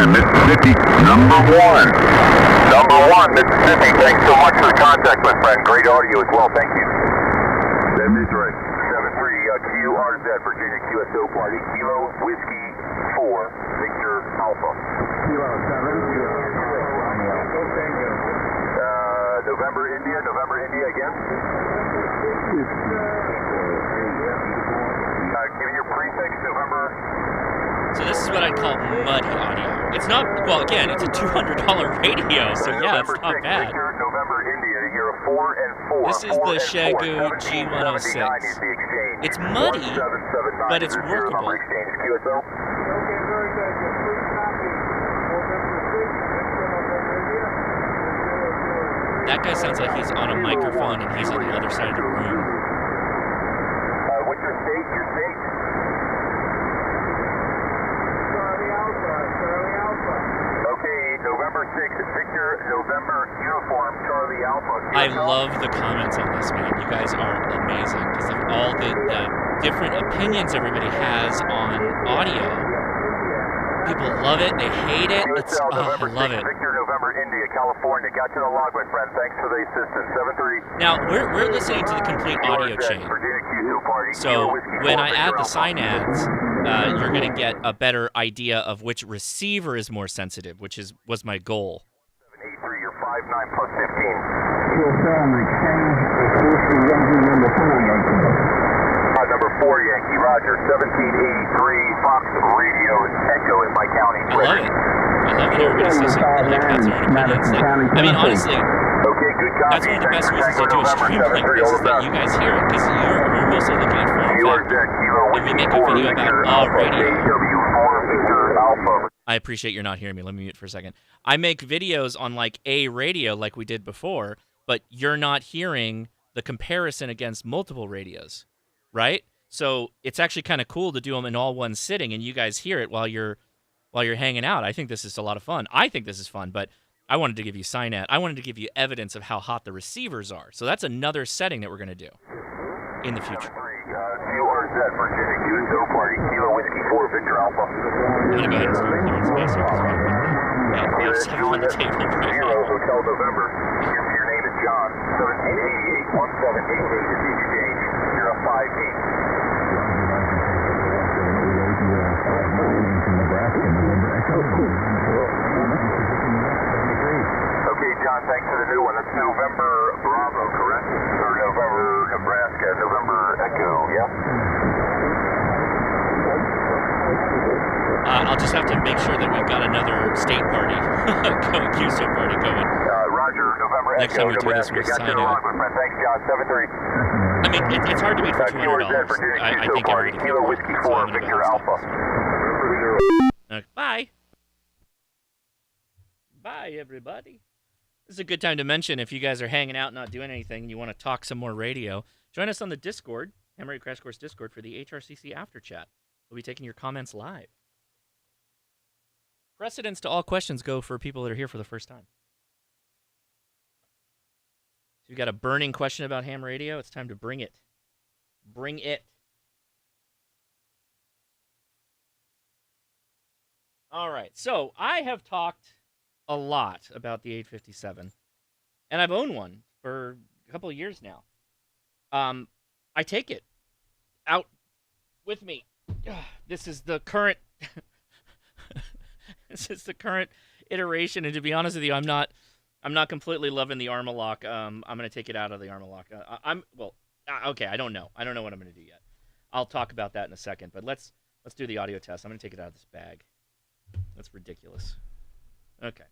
Mississippi, number 1. Number 1, Mississippi. Thanks so much for the contact, my friend. Great audio as well. Thank you. 73. 73, QRZ, Virginia QSO party. Kilo Whiskey 4, Victor Alpha. Kilo 7, November India again. Give me your prefix, November. So this is what I'd call muddy audio. It's not, well, again, it's a $200 radio, so yeah, it's not bad. November India, you're a 4 and This is the Shegu G106. It's muddy, but it's workable. Okay, very good. Just please copy. November 6th, November That guy sounds like he's on a microphone and he's on the other side of the room. What's your state? Your state? Charlie Alpha. Okay, November 6th, Victor, November, uniform, Charlie Alpha. I love the comments on this, man. You guys are amazing because of all the different opinions everybody has on audio. People love it. They hate it. It's, I love it. Victor, November, India, California. Got you the log, my friend. Thanks for the assistance. 7-3. Now, we're listening to the complete audio chain. So when I add the sign ads, you're going to get a better idea of which receiver is more sensitive, which was my goal. 783, you're 5'9 plus 15. Number 4 Yankee, Roger, 1783, Fox Radio Echo in my county. I love it. I love that everybody says something like has their own opinions. I mean, honestly, Okay, good copy. that's one of the best reasons to do a stream like this is that you guys hear it, because we're mostly looking at form factor. When we make a video about radio, I appreciate you're not hearing me. Let me mute for a second. I make videos on like a radio like we did before, but you're not hearing the comparison against multiple radios, right? So it's actually kind of cool to do them in all one sitting, and you guys hear it while you're hanging out. I think this is a lot of fun. I think this is fun, but I wanted to give you SINAT. I wanted to give you evidence of how hot the receivers are. So that's another setting that we're going to do in the future. QRZ, Virginia, QSO Party, Kilo Whiskey 4, Victor Alpha. I'm going to go ahead and start clearing space here because we're going to put that 5-7 on the table right Zero, now. Hotel November. Your name is John, 1788, 1788 is the exchange. You're a 5-8. Okay, John, thanks for the new one. That's November Bravo, correct? Or November Nebraska, November Echo, yeah? I'll just have to make sure that we've got another state party, QSO party going. Roger, November Next Echo, time we do this, we'll Nebraska. Got sign you the out. log, my friend. Thanks, John, 7-3. I mean, it's hard to beat for $200. I think everybody can Kilo afford Whiskey it, so 4, I'm going to go Victor ahead and Alpha. stop this one. Bye. Bye, everybody. This is a good time to mention if you guys are hanging out, not doing anything, and you want to talk some more radio, join us on the Discord, Ham Radio Crash Course Discord, for the HRCC After Chat. We'll be taking your comments live. Precedence to all questions go for people that are here for the first time. If you've got a burning question about ham radio, it's time to bring it. Bring it. All right, so I have talked a lot about the 857, and I've owned one for a couple of years now. I take it out with me. This is the current this is the current iteration, and to be honest with you, I'm not completely loving the Armalock. I'm going to take it out of the Armalock. Okay, I don't know what I'm going to do yet. I'll talk about that in a second, but let's do the audio test. I'm going to take it out of this bag. That's ridiculous. Okay.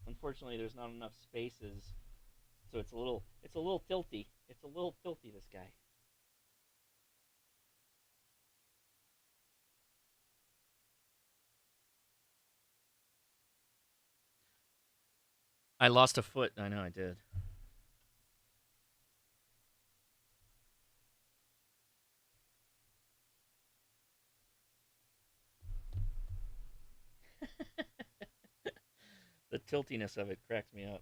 Unfortunately, there's not enough spaces, so it's a little tilty. It's a little tilty, this guy. I lost a foot. I know I did. The tiltiness of it cracks me up.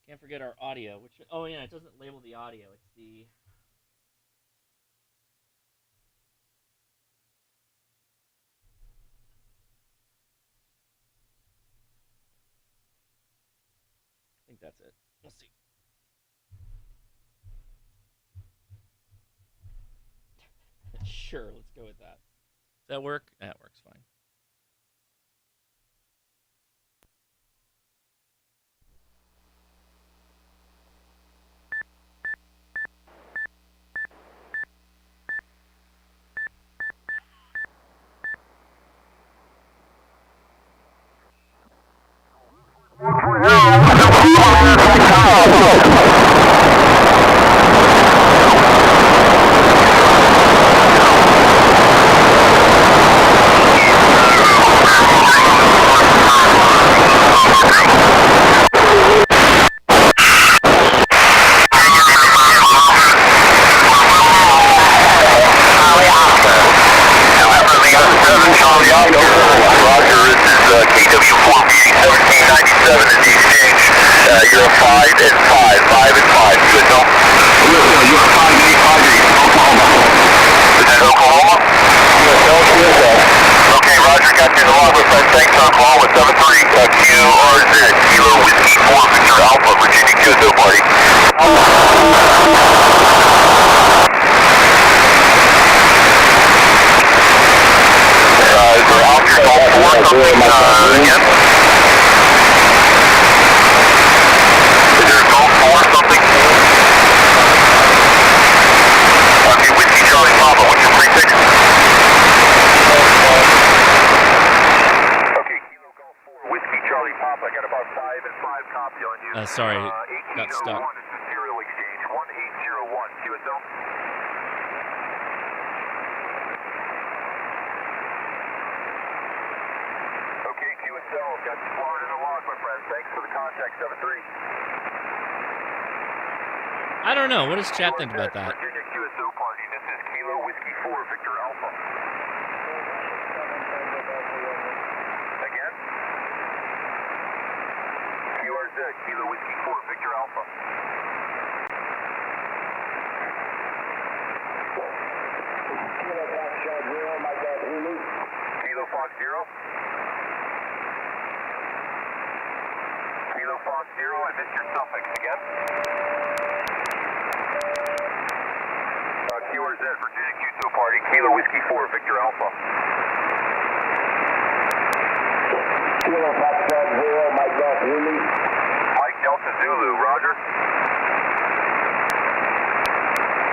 Can't forget our audio, which, oh yeah, it doesn't label the audio. It's the... I think that's it. We'll see. Sure, let's go with that. Does that work? That works fine. 5 and 5. 5 and 5. QSL. You're 5858, Oklahoma. Is that Oklahoma? QSL. Okay, Roger, got you in the log with friend. Thanks, Oklahoma with 73 QRZ. Kilo Whiskey 4 Victor Alpha, Virginia QSO party. Is there Alpha Golf 4 something again? Is there Golf 4 something? Okay, Whiskey Charlie Papa, what's your prefix? Okay, Kilo Golf 4, Whiskey Charlie Papa, got about 5 and 5 copy on you. Sorry, got stuck. 1801 is the serial exchange, 1801, QSL. Okay, QSL, got you Florida in the log, my friend. Thanks for the contact, 73. I don't know. What does chat think about that? Virginia QSO party, this is Kilo Whiskey 4 Victor Alpha. Again? QRZ, Kilo Whiskey 4 Victor Alpha. Kilo Fox 0. Kilo Fox 0, I missed your suffix again. QRZ, Virginia QSO party, Kilo Whiskey 4 Victor Alpha. Kilo Fox 0, Mike Delta Zulu. Mike Delta Zulu, Roger.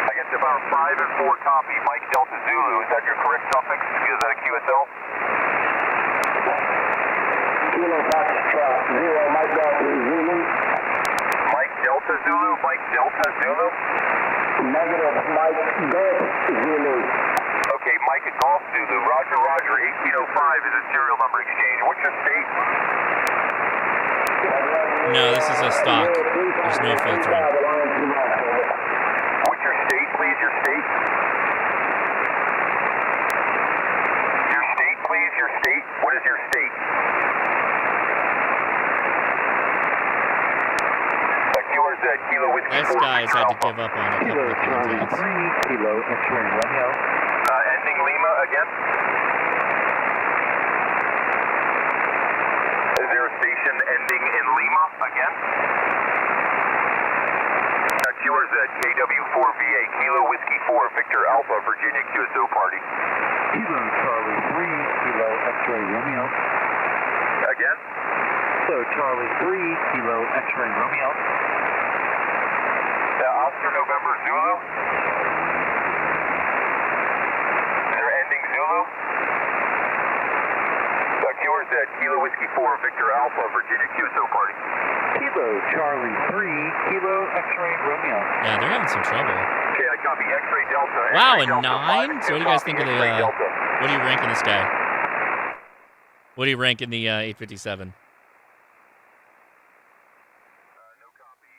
I guess about 5 and 4 copy, Mike Delta Zulu. Is that your correct suffix? Is that a QSL? Kilo Fox 0, Mike Delta Zulu. Mike Delta Zulu, Mike Delta Zulu. Negative, Mike Golf Zulu. Okay, Mike and Golf Zulu. Roger, Roger, 1805 is a serial number exchange. What's your state? No, this is a stock. There's no filtering. What's your state, please? Your state? Your state, please? Your state? What is your state? QRZ, Kilo Whiskey 4 This guy's had to Alpha. give up on a couple of contacts. Kilo X-ray Romeo. Ending Lima again. Is there a station ending in Lima again? QRZ, KW4VA, Kilo Whiskey 4, Victor Alpha, Virginia QSO party. Kilo Charlie 3, Kilo X-ray Romeo. Again? So Charlie 3, Kilo X-ray Romeo. Oscar November Zulu. Is there ending Zulu? QRZ, Kilo Whiskey 4, Victor Alpha, Virginia QSO party. Kilo Charlie 3, Kilo X-ray Romeo. Yeah, they're having some trouble. Okay, I copy X-ray Delta. Wow, X-ray a Delta, 9? So what do you guys think of the, X-ray Delta. what do you rank in this guy? What do you rank in the 857? No copy.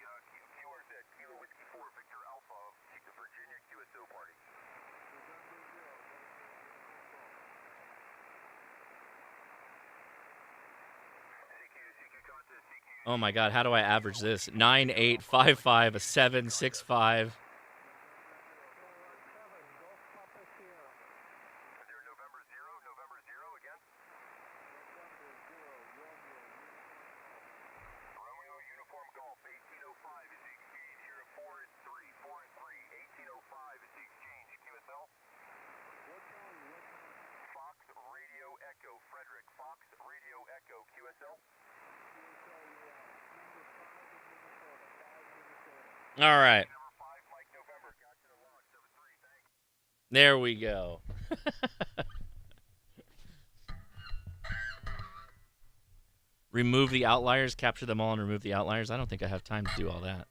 QRZ, Kilo Whiskey 4, Victor Alpha, Virginia QSO party. Oh my God, how do I average this? 9855, a 765. November 0 again. Romeo Uniform Golf 1805 is the exchange here at 4 and 3, 4 and 3. 1805 is the exchange. QSL. Fox Radio Echo, Frederick. Fox Radio Echo, QSL. All right. Number 5, Mike November. Got you the log. 73, thanks. There we go. Remove the outliers, capture them all, and remove the outliers. I don't think I have time to do all that.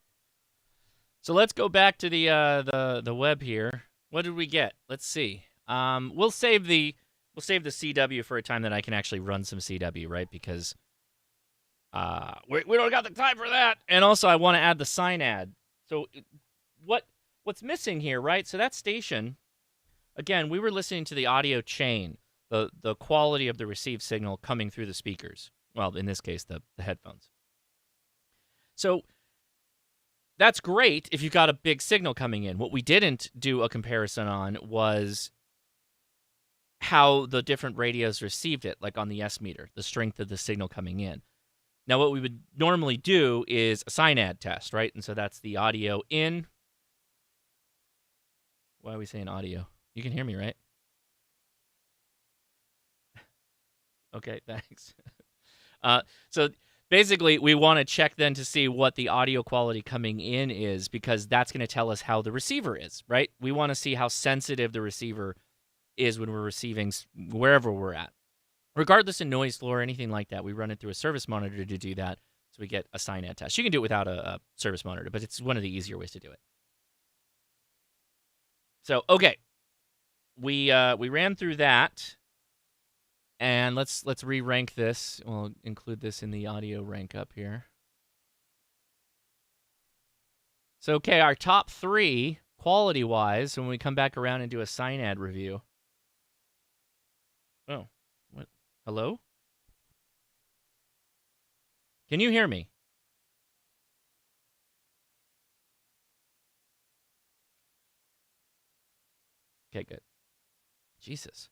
So let's go back to the web here. What did we get? Let's see. We'll save the CW for a time that I can actually run some CW, right? Because we don't got the time for that. And also, I want to add the sign ad. So what's missing here, right? So that station, again, we were listening to the audio chain, the quality of the received signal coming through the speakers. Well, in this case, the headphones. So that's great if you've got a big signal coming in. What we didn't do a comparison on was how the different radios received it, like on the S meter, the strength of the signal coming in. Now, what we would normally do is a SINAD test, right? And so that's the audio in. Why are we saying audio? You can hear me, right? Okay, thanks. So basically, we want to check then to see what the audio quality coming in is, because that's going to tell us how the receiver is, right? We want to see how sensitive the receiver is when we're receiving wherever we're at. Regardless of noise floor or anything like that, we run it through a service monitor to do that, so we get a SINAD test. You can do it without a service monitor, but it's one of the easier ways to do it. So, okay, we ran through that, and let's re-rank this. We'll include this in the audio rank up here. So, okay, our top 3 quality-wise, when we come back around and do a SINAD review. Oh, what? Hello? Can you hear me? Okay, good. Jesus.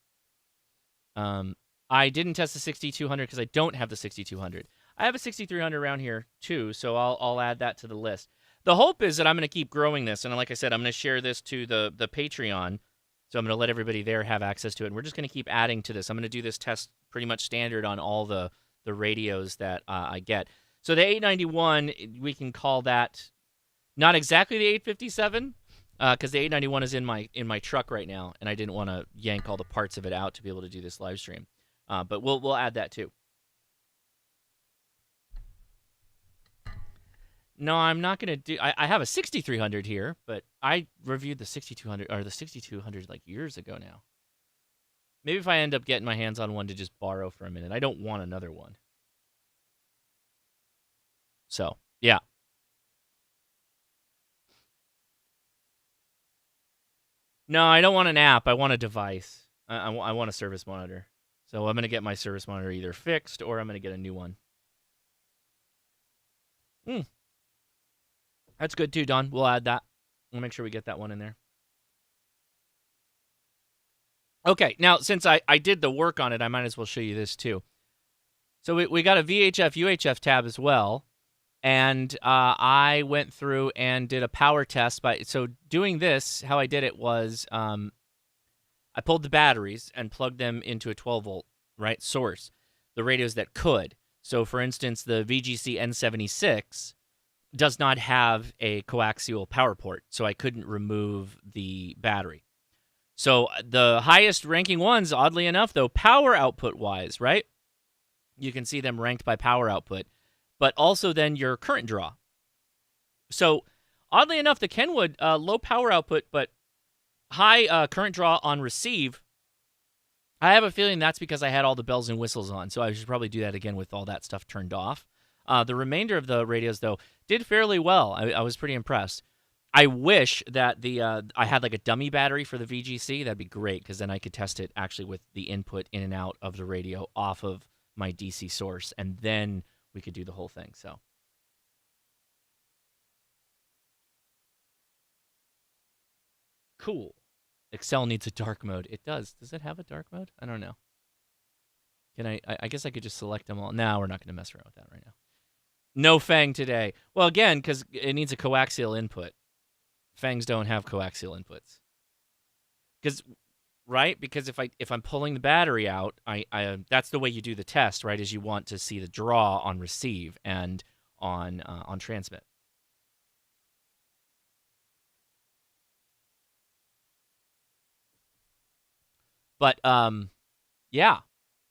I didn't test the 6200 because I don't have the 6200. I have a 6300 around here too, so I'll add that to the list. The hope is that I'm going to keep growing this, and like I said, I'm going to share this to the Patreon, so I'm going to let everybody there have access to it, and we're just going to keep adding to this. I'm going to do this test pretty much standard on all the radios that I get. So the 891, we can call that not exactly the 857, because the 891 is in my truck right now, and I didn't want to yank all the parts of it out to be able to do this live stream. But we'll add that too. No, I'm not going to do... I have a 6300 here, but I reviewed the 6200 or the 6200 like years ago now. Maybe if I end up getting my hands on one to just borrow for a minute. I don't want another one. So, yeah. No, I don't want an app. I want a device. I want a service monitor. So I'm going to get my service monitor either fixed or I'm going to get a new one. That's good too, Don. We'll add that. We'll make sure we get that one in there. Okay, now since I did the work on it, I might as well show you this too. So we got a VHF, UHF tab as well. And I went through and did a power test. So doing this, how I did it was I pulled the batteries and plugged them into a 12-volt source, the radios that could. So, for instance, the VGC N76 does not have a coaxial power port, so I couldn't remove the battery. So the highest ranking ones, oddly enough, though, power output-wise, right? You can see them ranked by power output. But also then your current draw. So, oddly enough, the Kenwood, low power output, but high current draw on receive, I have a feeling that's because I had all the bells and whistles on, so I should probably do that again with all that stuff turned off. The remainder of the radios, though, did fairly well. I was pretty impressed. I wish that I had like a dummy battery for the VGC. That'd be great, because then I could test it actually with the input in and out of the radio off of my DC source, and then we could do the whole thing. So cool. Excel needs a dark mode. It does. Does it have a dark mode? I don't know. Can I guess I could just select them all. No, we're not going to mess around with that right now. No Fang today. Well, again, because it needs a coaxial input. Fangs don't have coaxial inputs. Because if I'm pulling the battery out, I that's the way you do the test, right? Is you want to see the draw on receive and on transmit. But yeah,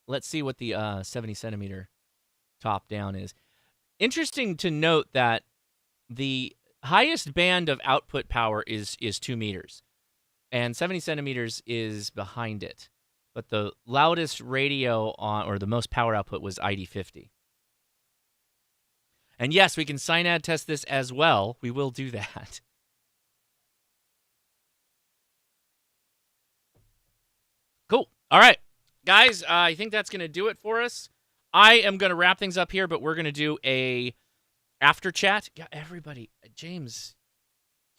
let's see what the 70 centimeter top down is. Interesting to note that the highest band of output power is 2 meters. And 70 centimeters is behind it. But the loudest radio or the most power output was ID50. And yes, we can SINAD test this as well. We will do that. Cool. All right. Guys, I think that's going to do it for us. I am going to wrap things up here, but we're going to do a After chat, yeah, everybody, James,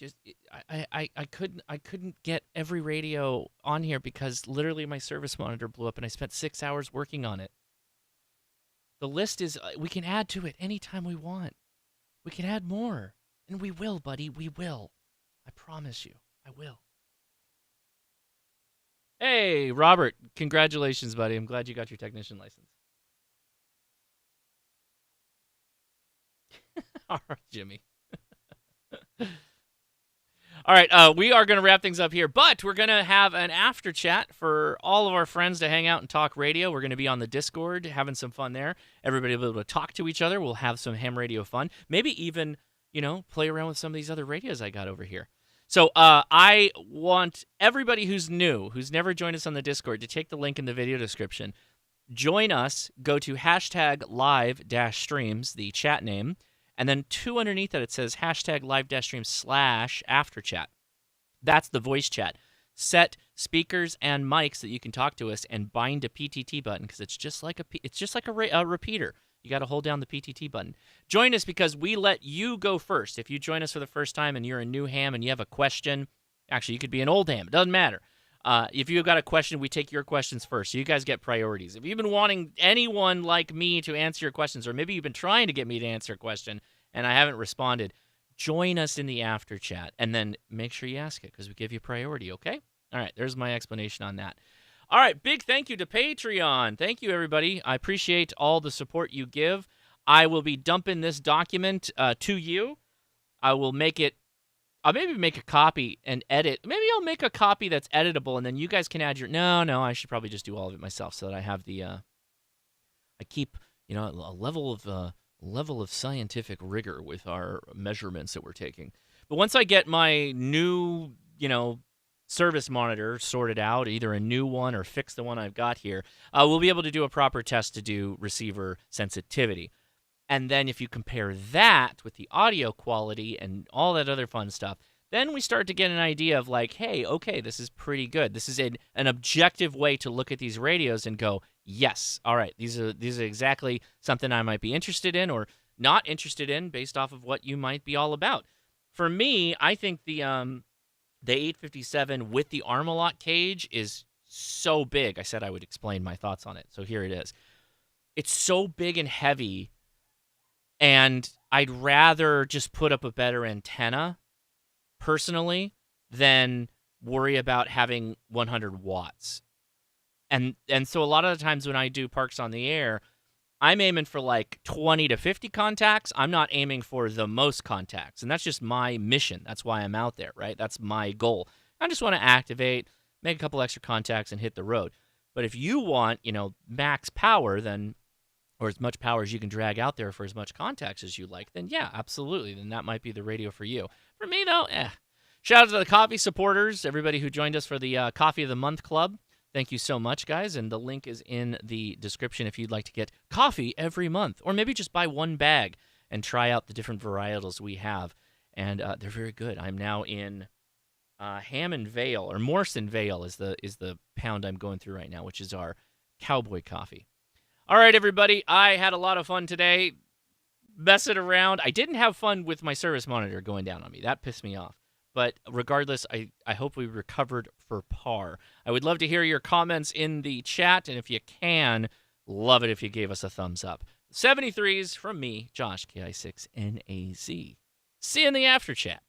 just I couldn't get every radio on here because literally my service monitor blew up and I spent 6 hours working on it. The list is we can add to it anytime we want. We can add more, and we will, buddy. We will. I promise you, I will. Hey, Robert, congratulations, buddy. I'm glad you got your technician license. All right, Jimmy. All right, we are going to wrap things up here, but we're going to have an after chat for all of our friends to hang out and talk radio. We're going to be on the Discord having some fun there. Everybody will be able to talk to each other. We'll have some ham radio fun. Maybe even, play around with some of these other radios I got over here. So I want everybody who's new, who's never joined us on the Discord, to take the link in the video description. Join us. Go to hashtag live-streams, the chat name. And then underneath that, it says hashtag live-stream /afterchat. That's the voice chat. Set speakers and mics that you can talk to us and bind a PTT button because it's just like a repeater. You got to hold down the PTT button. Join us because we let you go first. If you join us for the first time and you're a new ham and you have a question, actually, you could be an old ham. It doesn't matter. If you've got a question, we take your questions first, so you guys get priorities. If you've been wanting anyone like me to answer your questions, or maybe you've been trying to get me to answer a question and I haven't responded, join us in the after chat, and then make sure you ask it because we give you priority, okay? All right, there's my explanation on that. All right, big thank you to Patreon. Thank you, everybody. I appreciate all the support you give. I will be dumping this document to you. I will make it I'll maybe make a copy and edit. Maybe I'll make a copy that's editable, and then you guys can add your. No, I should probably just do all of it myself, so that I have the. I keep a level of scientific rigor with our measurements that we're taking. But once I get my new service monitor sorted out, either a new one or fix the one I've got here, we'll be able to do a proper test to do receiver sensitivity. And then if you compare that with the audio quality and all that other fun stuff, then we start to get an idea of like, hey, okay, this is pretty good. This is an objective way to look at these radios and go, yes, all right, these are exactly something I might be interested in or not interested in based off of what you might be all about. For me, I think the 857 with the Armalot cage is so big. I said I would explain my thoughts on it, so here it is. It's so big and heavy. And I'd rather just put up a better antenna, personally, than worry about having 100 watts. And so a lot of the times when I do Parks on the Air, I'm aiming for like 20 to 50 contacts. I'm not aiming for the most contacts. And that's just my mission. That's why I'm out there, right? That's my goal. I just want to activate, make a couple extra contacts, and hit the road. But if you want, max power, then... or as much power as you can drag out there for as much contacts as you like, then yeah, absolutely. Then that might be the radio for you. For me, though, Shout out to the coffee supporters, everybody who joined us for the Coffee of the Month Club. Thank you so much, guys. And the link is in the description if you'd like to get coffee every month. Or maybe just buy one bag and try out the different varietals we have. And they're very good. I'm now in Hammond Vale, or Morrison Vale is the pound I'm going through right now, which is our cowboy coffee. All right, everybody, I had a lot of fun today messing around. I didn't have fun with my service monitor going down on me. That pissed me off. But regardless, I hope we recovered for par. I would love to hear your comments in the chat, and if you can, love it if you gave us a thumbs up. 73s from me, Josh, KI6NAZ. See you in the after chat.